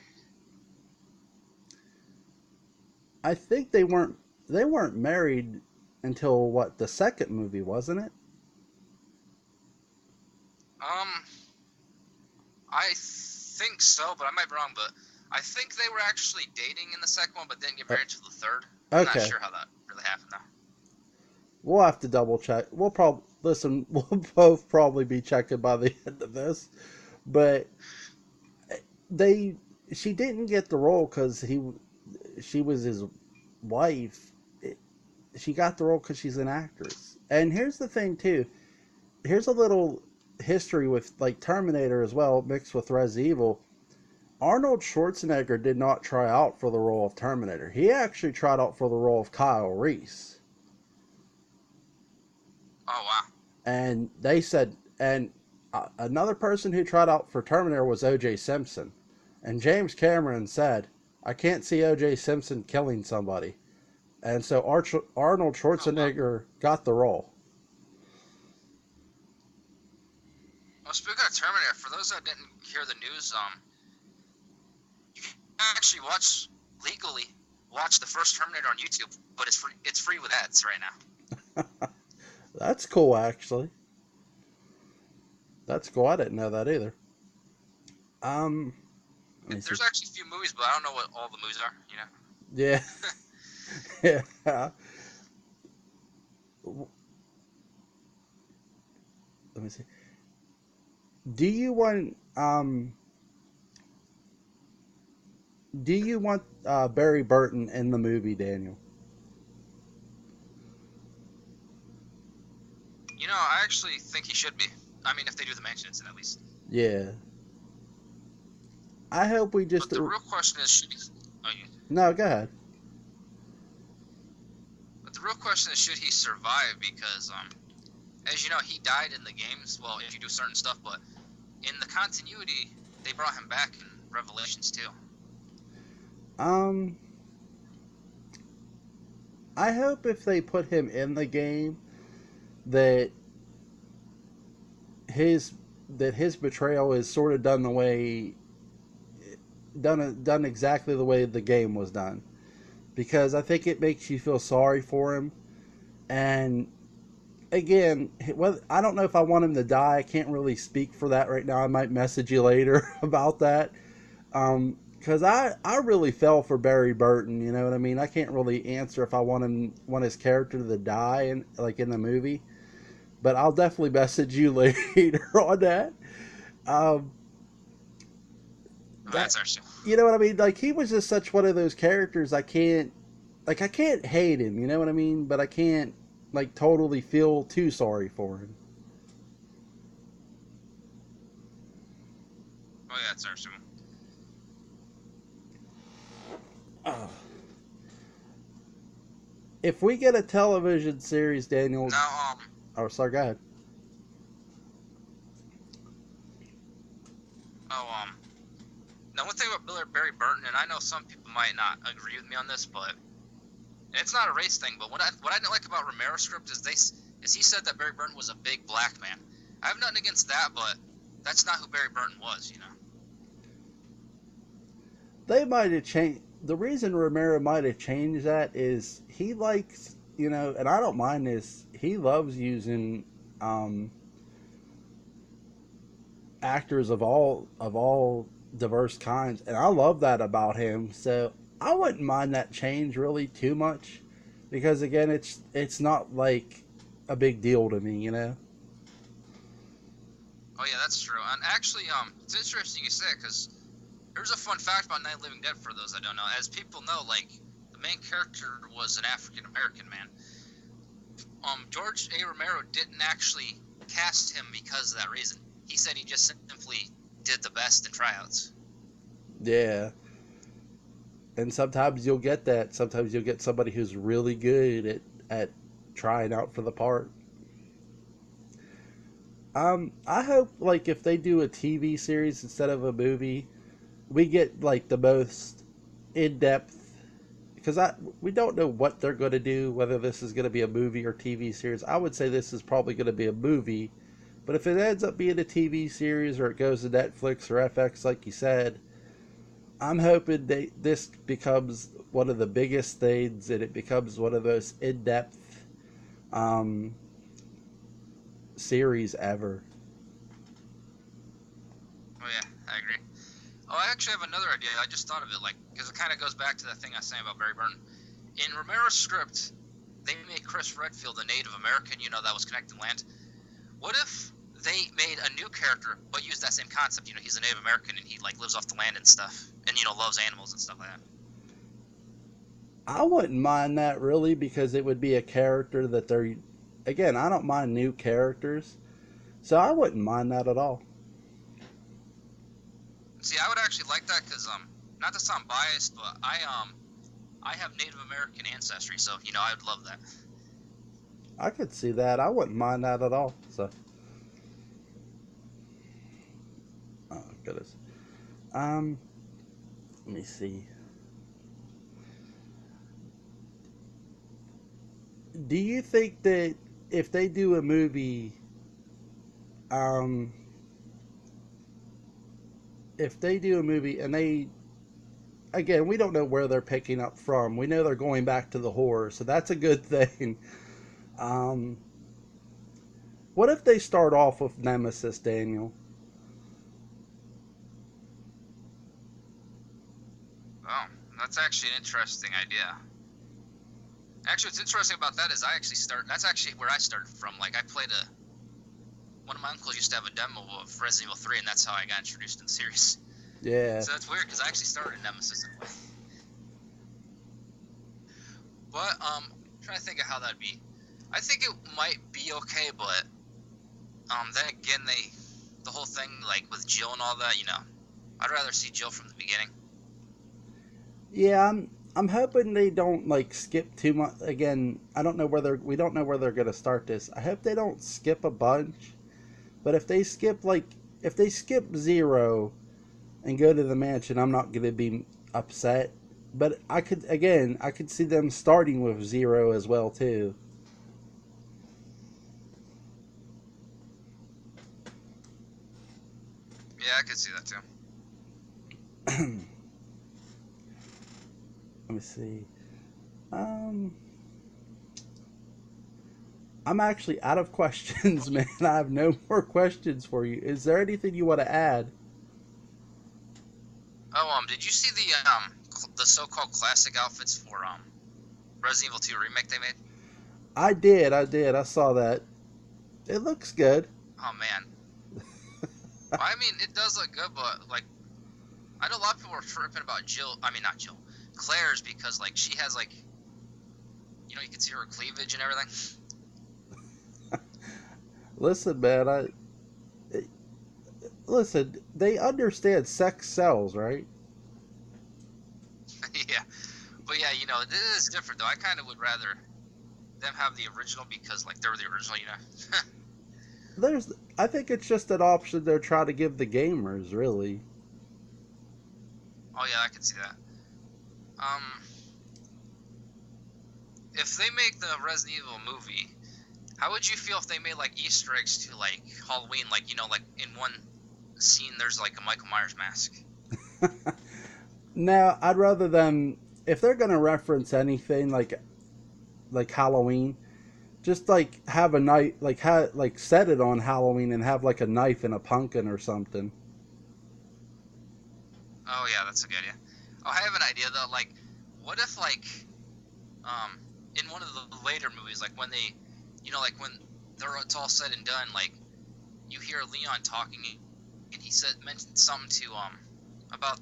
I think they weren't married until what, the second movie, wasn't it? Um, I think so, but I might be wrong. But I think they were actually dating in the second one, but didn't get married until the third. I'm not Okay. sure how that really happened though. We'll have to double check. We'll probably listen. We'll both probably be checking by the end of this, but they she didn't get the role because she was his wife. She got the role because she's an actress. And here's the thing too. Here's a little history with like Terminator as well, mixed with Resident Evil. Arnold Schwarzenegger did not try out for the role of Terminator. He actually tried out for the role of Kyle Reese. Oh wow. And they said, and another person who tried out for Terminator was O.J. Simpson. And James Cameron said, I can't see O.J. Simpson killing somebody. And so Arnold Oh wow. Schwarzenegger got the role. Well, speaking of Terminator, for those that didn't hear the news, you can actually legally watch the first Terminator on YouTube, but it's free. It's free with ads right now. That's cool, actually. That's cool. I didn't know that either. Um, Let me see. There's actually a few movies, but I don't know what all the movies are. Yeah. Yeah. Let me see. Do you want Barry Burton in the movie, Daniel? I actually think he should be. I mean, if they do the mentions at least. Yeah. I hope we But just the real question is, should he? Oh, yeah. No, go ahead. But the real question is, should he survive? Because, as you know, he died in the games. Well, if you do certain stuff, but in the continuity, they brought him back in Revelations too. I hope if they put him in the game that his betrayal is sort of done exactly the way the game was done, because I think it makes you feel sorry for him. And again, I don't know if I want him to die. I can't really speak for that right now. I might message you later about that. Because I really fell for Barry Burton, you know what I mean? I can't really answer if I want his character to die in the movie, but I'll definitely message you later on that. Um, That's actually. You know what I mean? Like, he was just such one of those characters. I can't hate him, you know what I mean? But I can't totally feel too sorry for him. Oh yeah, it's actually. If we get a television series, Daniel. Now, Oh, sorry. Go ahead. Now one thing about Barry Burton, and I know some people might not agree with me on this, but it's not a race thing. But what I didn't like about Romero's script is he said that Barry Burton was a big black man. I have nothing against that, but that's not who Barry Burton was, you know. They might have changed. The reason Romero might have changed that is he likes, you know, and I don't mind this. He loves using actors of all diverse kinds, and I love that about him. So I wouldn't mind that change really too much, because again, it's not like a big deal to me, you know. Oh yeah, that's true. And actually, it's interesting you say it, because here's a fun fact about Night of the Living Dead for those that don't know. As people know, like, the main character was an African American man. George A. Romero didn't actually cast him because of that reason. He said he just simply did the best in tryouts. Yeah. And sometimes you'll get that. Sometimes you'll get somebody who's really good at trying out for the part. I hope, like, if they do a TV series instead of a movie, we get like the most in-depth, because we don't know what they're going to do, whether this is going to be a movie or TV series. I would say this is probably going to be a movie, but if it ends up being a TV series or it goes to Netflix or FX like you said, I'm hoping this becomes one of the biggest things, and it becomes one of those in-depth series ever. Oh yeah, I agree. Oh, I actually have another idea. I just thought of it, like, because it kind of goes back to that thing I was saying about Barry Burton. In Romero's script, they made Chris Redfield a Native American, you know, that was connected land. What if they made a new character, but used that same concept? You know, he's a Native American and he, like, lives off the land and stuff, and, you know, loves animals and stuff like that. I wouldn't mind that really, because it would be a character that they're, again, I don't mind new characters, so I wouldn't mind that at all. See, I would actually like that because, not to sound biased, but I have Native American ancestry, so, you know, I would love that. I could see that. I wouldn't mind that at all. So, oh goodness. Let me see. Do you think that if they do a movie, and they, again, we don't know where they're picking up from. We know they're going back to the horror, so that's a good thing. What if they start off with Nemesis, Daniel? Oh, that's actually an interesting idea. Actually, what's interesting about that is that's actually where I started from. Like, one of my uncles used to have a demo of Resident Evil 3, and that's how I got introduced in the series. Yeah. So that's weird, because I actually started in Nemesis in a way. But, I'm trying to think of how that'd be. I think it might be okay, but, then again, the whole thing, like, with Jill and all that, you know, I'd rather see Jill from the beginning. Yeah, I'm hoping they don't like skip too much. Again, I don't know whether we don't know where they're gonna start this. I hope they don't skip a bunch. But if they skip Zero and go to the mansion, I'm not gonna be upset. But I could see them starting with Zero as well too. Yeah, I could see that too. Let me see. Um, I'm actually out of questions, man. I have no more questions for you. Is there anything you want to add? Oh, did you see the so-called classic outfits for Resident Evil 2 remake they made? I saw that. It looks good. Oh man. Well, I mean, it does look good, but like, I know a lot of people are tripping about Jill. I mean, not Jill, Claire's, because like she has like, you can see her cleavage and everything. Listen, man, listen. They understand sex sells, right? Yeah, but yeah, this is different though. I kind of would rather them have the original because like they're the original. I think it's just an option they're trying to give the gamers, really. Oh yeah, I can see that. Um, if they make the Resident Evil movie, how would you feel if they made like Easter eggs to like Halloween? Like like in one scene there's like a Michael Myers mask. Now, I'd rather them if they're gonna reference anything like Halloween, just like have a knife, like set it on Halloween and have like a knife and a pumpkin or something. Oh yeah, that's a good idea. Oh, I have an idea though. Like, what if like in one of the later movies, like when they, like when it's all said and done, like you hear Leon talking, and he mentioned something to about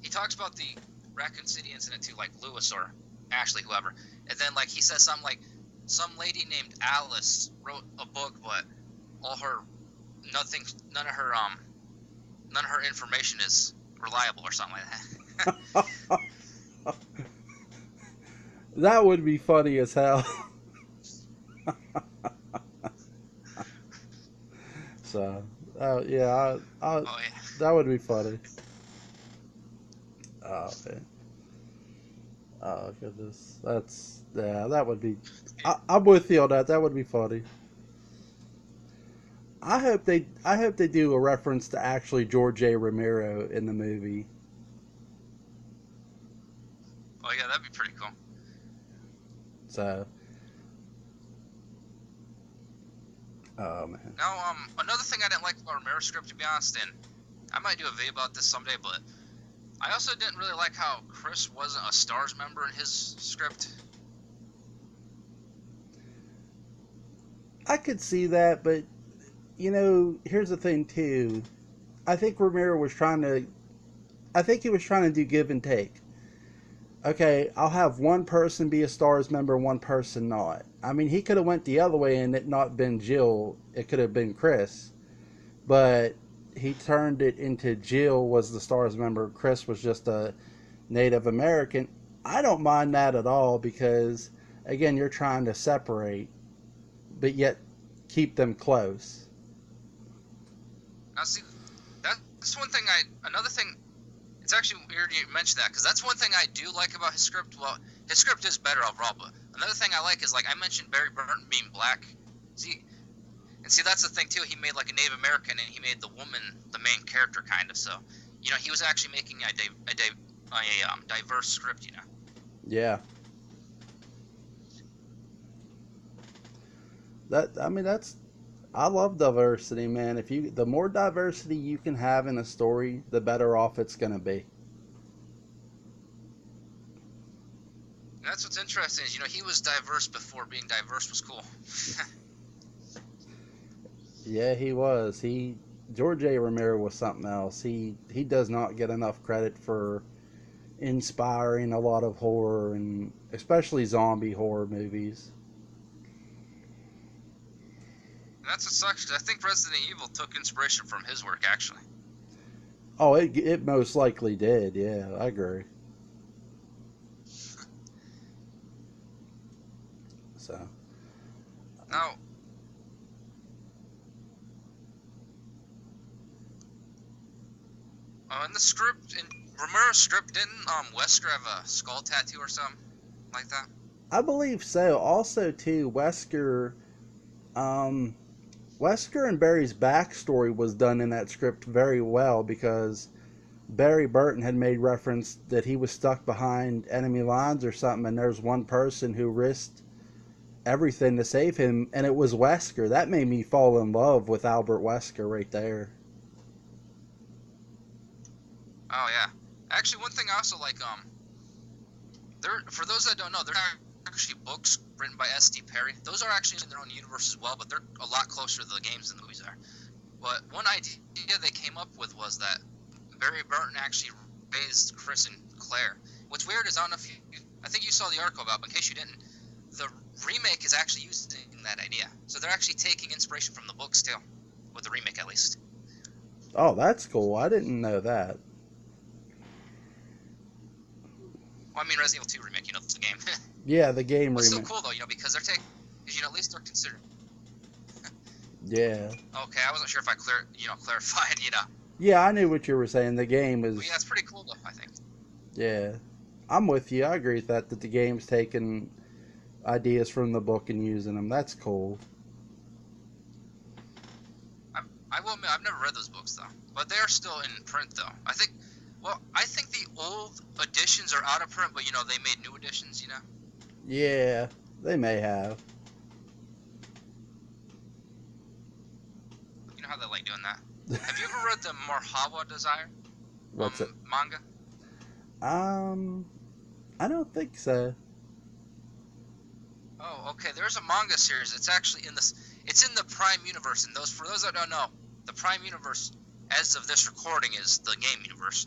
he talks about the Raccoon City incident to like Lewis or Ashley, whoever, and then like he says something like some lady named Alice wrote a book, but all her none of her information is reliable or something like that. That would be funny as hell. So, yeah, Oh yeah. that would be funny. Oh man. Oh goodness, that would be. I'm with you on that. That would be funny. I hope they do a reference to actually George A. Romero in the movie. Oh yeah, that'd be pretty cool. So, oh man. Now, another thing I didn't like about Romero's script, to be honest, and I might do a video about this someday, but I also didn't really like how Chris wasn't a STARS member in his script. I could see that, but here's the thing too. I think Romero was trying to. I think he was trying to do give and take. Okay, I'll have one person be a STARS member, one person not. I mean, he could have went the other way and it not been Jill. It could have been Chris, but he turned it into Jill was the STARS member. Chris was just a Native American. I don't mind that at all because, again, you're trying to separate, but yet keep them close. Now, see, that's one thing another thing, it's actually weird you mentioned that, because that's one thing I do like about his script. Well, his script is better overall, but another thing I like is, like, I mentioned Barry Burton being black. See, that's the thing, too. He made, like, a Native American, and he made the woman the main character, kind of, so, he was actually making a diverse script, Yeah. I love diversity, man. The more diversity you can have in a story, the better off it's gonna be. And that's what's interesting is, he was diverse before being diverse was cool. Yeah, he was. George A. Romero was something else. He does not get enough credit for inspiring a lot of horror and especially zombie horror movies. And that's what sucks. I think Resident Evil took inspiration from his work, actually. Oh, it most likely did. Yeah, I agree. Now, in the script, in Romero's script, didn't Wesker have a skull tattoo or something like that? I believe so. Also, too, Wesker and Barry's backstory was done in that script very well because Barry Burton had made reference that he was stuck behind enemy lines or something, and there's one person who risked everything to save him, and it was Wesker. That made me fall in love with Albert Wesker right there. Oh yeah. Actually, one thing I also like, there, for those that don't know, there are actually books written by S.D. Perry. Those are actually in their own universe as well, but they're a lot closer to the games than the movies are. But one idea they came up with was that Barry Burton actually raised Chris and Claire. What's weird is, I don't know if you, I think you saw the article about, but in case you didn't, the remake is actually using that idea. So they're actually taking inspiration from the books too, with the remake at least. Oh, that's cool. I didn't know that. Well, I mean, Resident Evil 2 remake, you know, it's a game. Yeah, the game But it's remake. still cool though, you know, because they're taking, you know, at least they're considering. Yeah. Okay, I wasn't sure if I clarified, you know. Yeah, I knew what you were saying. The game is... But yeah, it's pretty cool though, I think. Yeah. I'm with you. I agree with that the game's taking ideas from the book and using them. That's cool. I will admit, I've never read those books though, but they are still in print though. I think the old editions are out of print, but you know, they made new editions, you know. Yeah, they may have. You know how they like doing that. Have you ever read the Marhawa Desire? What's it? Manga? I don't think so. Oh, okay. There's a manga series. It's actually in this. It's in the Prime universe, and for those that don't know, the Prime universe, as of this recording, is the game universe.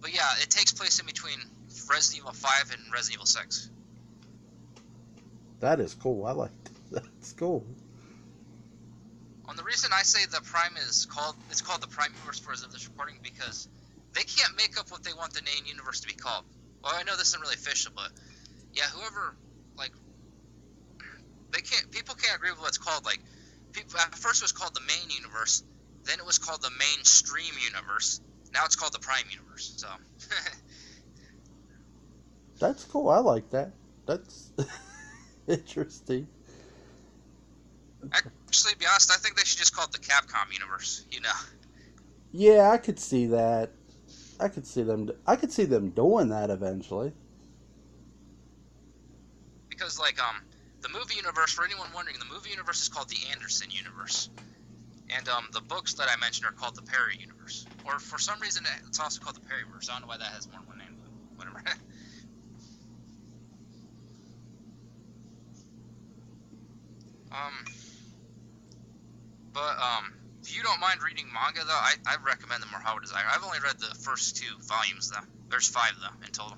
But yeah, it takes place in between Resident Evil 5 and Resident Evil 6. That is cool. I like that. That's cool. And the reason I say the Prime it's called the Prime universe for as of this recording, because they can't make up what they want the main universe to be called. Well, I know this isn't really official, but yeah, whoever, like, people can't agree with what it's called. Like, at first it was called the main universe, then it was called the mainstream universe, now it's called the Prime universe, so. That's cool. I like that. That's interesting. Actually, to be honest, I think they should just call it the Capcom universe, you know. Yeah, I could see that. I could see them doing that eventually. Because, like, the movie universe, for anyone wondering, the movie universe is called the Anderson universe. And, the books that I mentioned are called the Perry universe. Or, for some reason, it's also called the Perryverse. I don't know why that has more than one name, but whatever. If you don't mind reading manga, though, I recommend the Marhawa Desire. I've only read the first 2 volumes, though. There's 5, though, in total.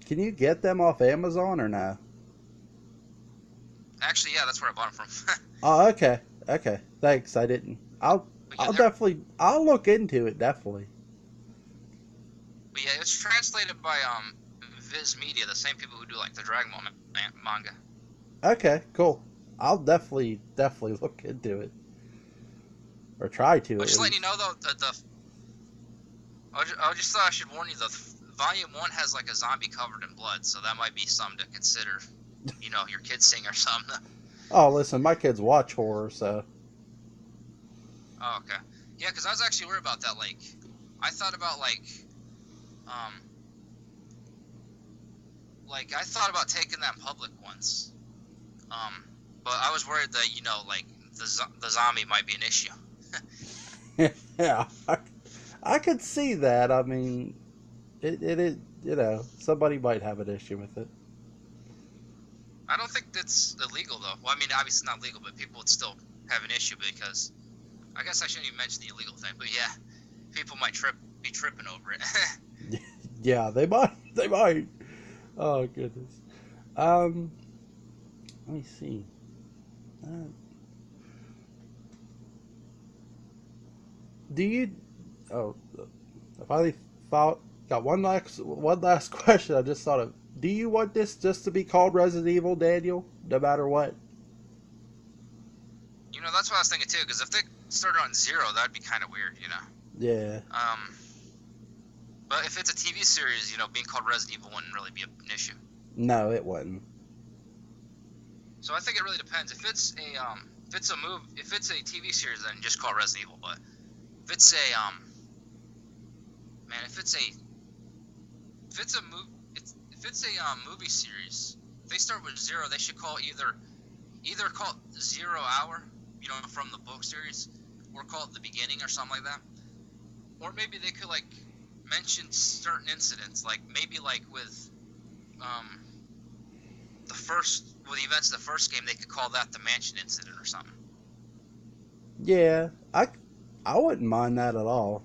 Can you get them off Amazon or no? Actually, yeah, that's where I bought them from. Oh, okay. Okay. Thanks. I didn't. I'll look into it, definitely. But yeah, it's translated by Viz Media, the same people who do, like, the Dragon Ball manga. Okay, cool. I'll definitely look into it. Or try to. But just letting you know, though, I just thought I should warn you, the Volume 1 has, like, a zombie covered in blood, so that might be something to consider, you know, your kids seeing or something. Oh, listen, my kids watch horror, so. Oh, okay. Yeah, because I was actually worried about that, like, I thought about, I thought about taking that in public once. But I was worried that, you know, like, the zombie might be an issue. Yeah, I could see that. I mean, it is, you know, somebody might have an issue with it. I don't think that's illegal, though. Well, I mean, obviously it's not legal, but people would still have an issue because, I guess I shouldn't even mention the illegal thing, but yeah, people might be tripping over it. Yeah, they might. Oh, goodness. Let me see. Do you? Oh, I finally got one last question. I just thought of. Do you want this just to be called Resident Evil, Daniel? No matter what. That's what I was thinking too. Because if they started on 0, that'd be kind of weird. Yeah. But if it's a TV series, being called Resident Evil wouldn't really be an issue. No, it wouldn't. So I think it really depends. If it's a TV series, then just call it Resident Evil. But if it's a movie series, if they start with 0, they should call either call it 0 Hour, from the book series, or call it the beginning or something like that. Or maybe they could mention certain incidents, maybe with the events of the first game, they could call that the mansion incident or something. Yeah, I wouldn't mind that at all.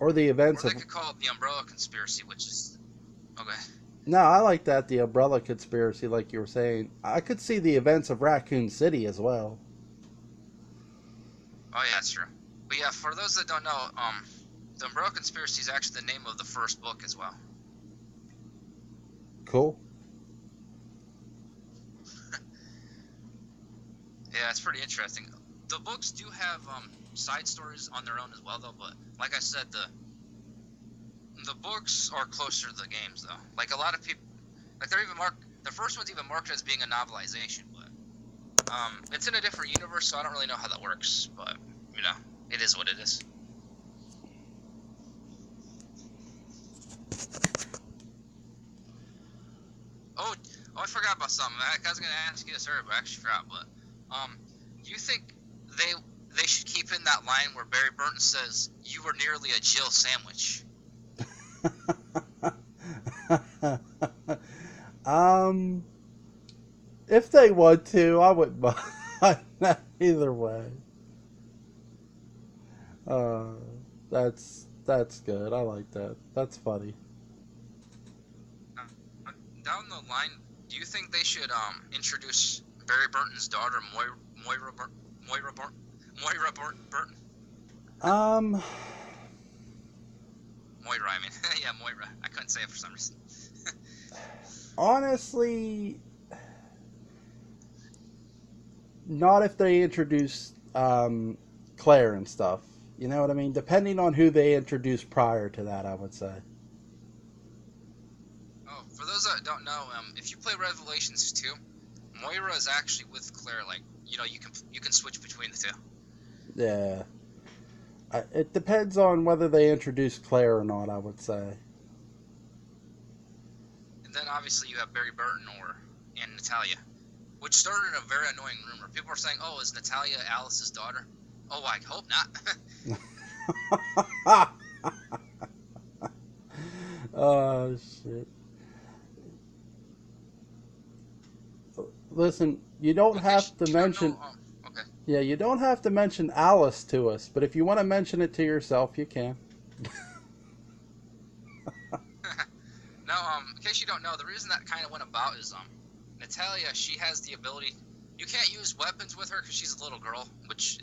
Or the events Or they could call it the Umbrella Conspiracy, which is okay. No, I like that, the Umbrella Conspiracy, like you were saying. I could see the events of Raccoon City as well. Oh yeah, that's true. But yeah, for those that don't know, the Umbrella Conspiracy is actually the name of the first book as well. Cool. Yeah, it's pretty interesting. The books do have side stories on their own as well, though. But like I said, the books are closer to the games, though. A lot of people, they're even the first one's even marketed as being a novelization, but it's in a different universe, so I don't really know how that works. But it is what it is. Oh, I forgot about something. I was gonna ask you this earlier, but I actually forgot. But do you think they should keep in that line where Barry Burton says, "You were nearly a Jill sandwich"? If they want to, I wouldn't mind that either way. That's good. I like that. That's funny. Down the line, do you think they should introduce Barry Burton's daughter, Moira Burton? Moira, I mean. Yeah, Moira. I couldn't say it for some reason. Honestly, not if they introduce Claire and stuff. You know what I mean? Depending on who they introduce prior to that, I would say. Oh, for those that don't know, if you play Revelations 2, Moira is actually with Claire. You can switch between the two. Yeah. It depends on whether they introduce Claire or not, I would say. And then obviously you have Barry Burton and Natalia, which started a very annoying rumor. People are saying, "Oh, is Natalia Alice's daughter?" Oh, I hope not. Oh, shit. Listen, you don't have to mention... okay. Yeah, you don't have to mention Alice to us, but if you want to mention it to yourself, you can. No, in case you don't know, the reason that kind of went about is, Natalia, she has the ability... You can't use weapons with her because she's a little girl, but she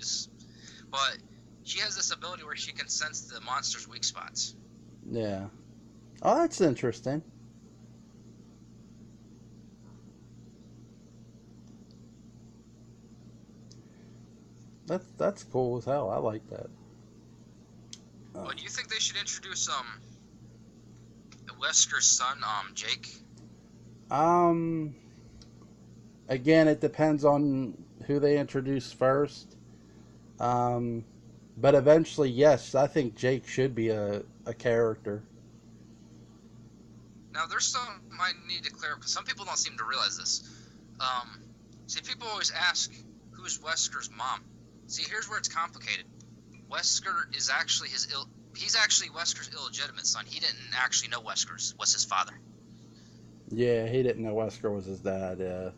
has this ability where she can sense the monster's weak spots. Yeah. Oh, that's interesting. That's cool as hell. I like that. Well, do you think they should introduce Wesker's son, Jake? Again, it depends on who they introduce first. But eventually, yes, I think Jake should be a character. Now, there's some I need to clear up, because some people don't seem to realize this. See, people always ask, who's Wesker's mom? See, here's where it's complicated. Wesker is actually he's actually Wesker's illegitimate son. He didn't actually know Wesker was his father. Yeah, he didn't know Wesker was his dad, yeah.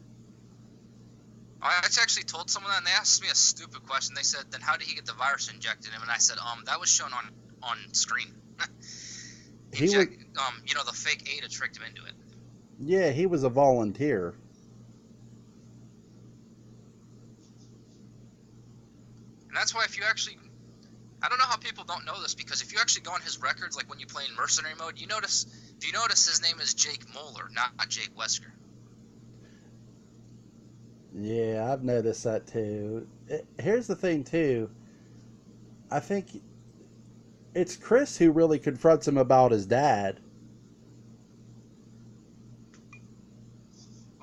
I actually told someone that, and they asked me a stupid question. They said, then how did he get the virus injected in him? And I said, that was shown on screen. The fake Ada tricked him into it. Yeah, he was a volunteer. And that's why if you actually... I don't know how people don't know this, because if you actually go on his records, like when you play in mercenary mode, you notice his name is Jake Moeller, not Jake Wesker. Yeah, Yeah, I've noticed that too. Here's the thing too. I think it's Chris who really confronts him about his dad.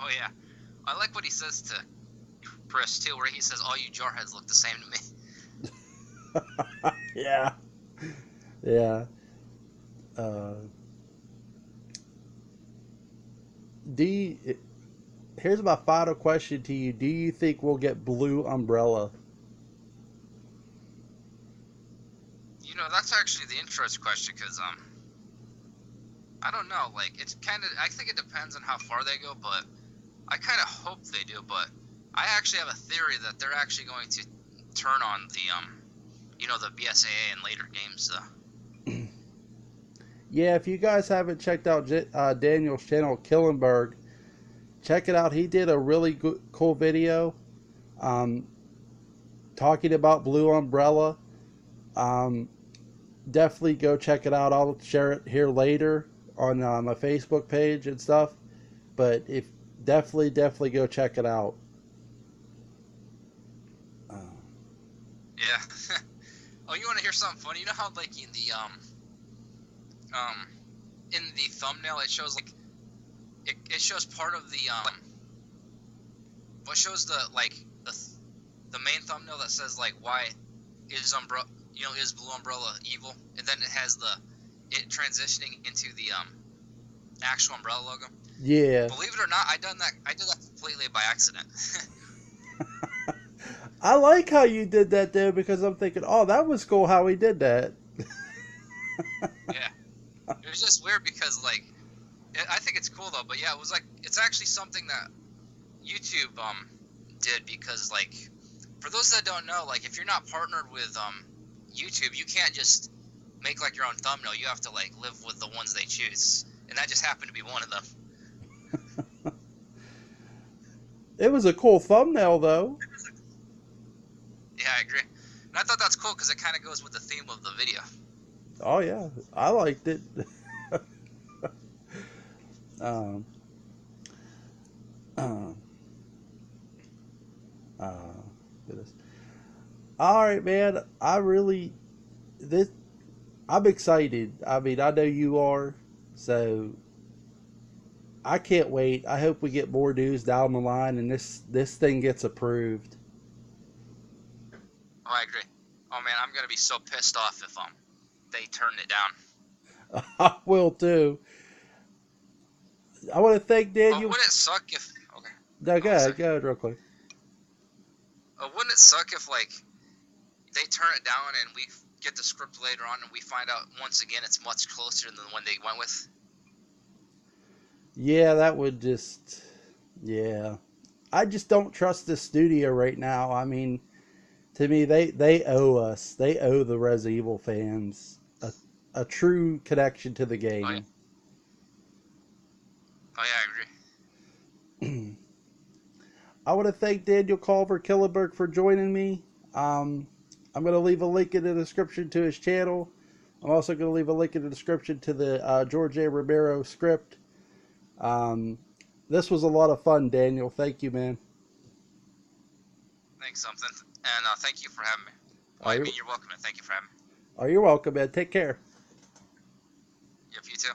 Oh yeah, I like what he says to Chris too, where he says, "All you jarheads look the same to me." Yeah, yeah. Uh, do you, here's my final question to you. Do you think we'll get Blue Umbrella? You know, that's actually the interesting question because I don't know. Like, it's kind of. I think it depends on how far they go, but I kind of hope they do. But I actually have a theory that they're actually going to turn on the the BSAA in later games. Yeah, if you guys haven't checked out Daniel's channel, Killenberg, check it out. He did a really good, cool video um, talking about Blue Umbrella. Um, Definitely go check it out. I'll share it here later on my Facebook page and stuff. But if definitely go check it out. Uh, Yeah. Oh, you want to hear something funny? You know how like um in the thumbnail it shows like it shows part of the what shows the like the main thumbnail that says like why is is Blue Umbrella evil, and then it has it transitioning into the actual Umbrella logo. yeah. Believe it or not, I did that completely by accident. I like how you did that though because I'm thinking, oh, that was cool how he did that. Yeah, it was just weird because like I think it's cool though, but yeah, it was like it's actually something that YouTube did because like for those that don't know, like if you're not partnered with YouTube, you can't just make like your own thumbnail. You have to like live with the ones they choose, and that just happened to be one of them. It was a cool thumbnail though. Yeah, I agree, and I thought that's cool because it kind of goes with the theme of the video. Oh yeah, I liked it. um, uh, uh, goodness. All right, man. This. I'm excited. I mean, I know you are. So I can't wait. I hope we get more news down the line and this thing gets approved. Oh, I agree. Oh man, I'm gonna be so pissed off if they turn it down. I will too. I want to thank But Daniel. wouldn't it suck if? Okay. No, Oh, sorry. go ahead real quick. Wouldn't it suck if like they turn it down and we get the script later on and we find out once again it's much closer than the one they went with? Yeah, that would just. Yeah. I just don't trust the studio right now. I mean, to me, they owe us. They owe the Resident Evil fans a true connection to the Oh yeah. game. Oh yeah, I agree. I want to thank Daniel Culver Killenberg for joining me. Um, I'm going to leave a link in the description to his channel. I'm also going to leave a link in the description to the George A. Romero script. Um, this was a lot of fun, Daniel. Thank you, man. Thanks, something, and thank you for having me. Well, Are I you, mean, you're welcome, and thank you for having me. are you welcome, man. Take care. Yep, you too.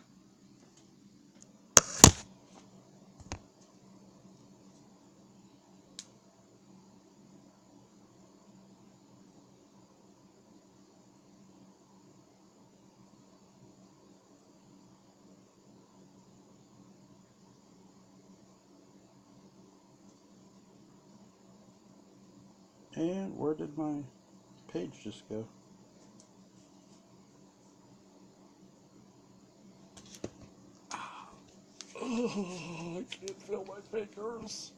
And where did my page just go? Oh, I can't feel my fingers.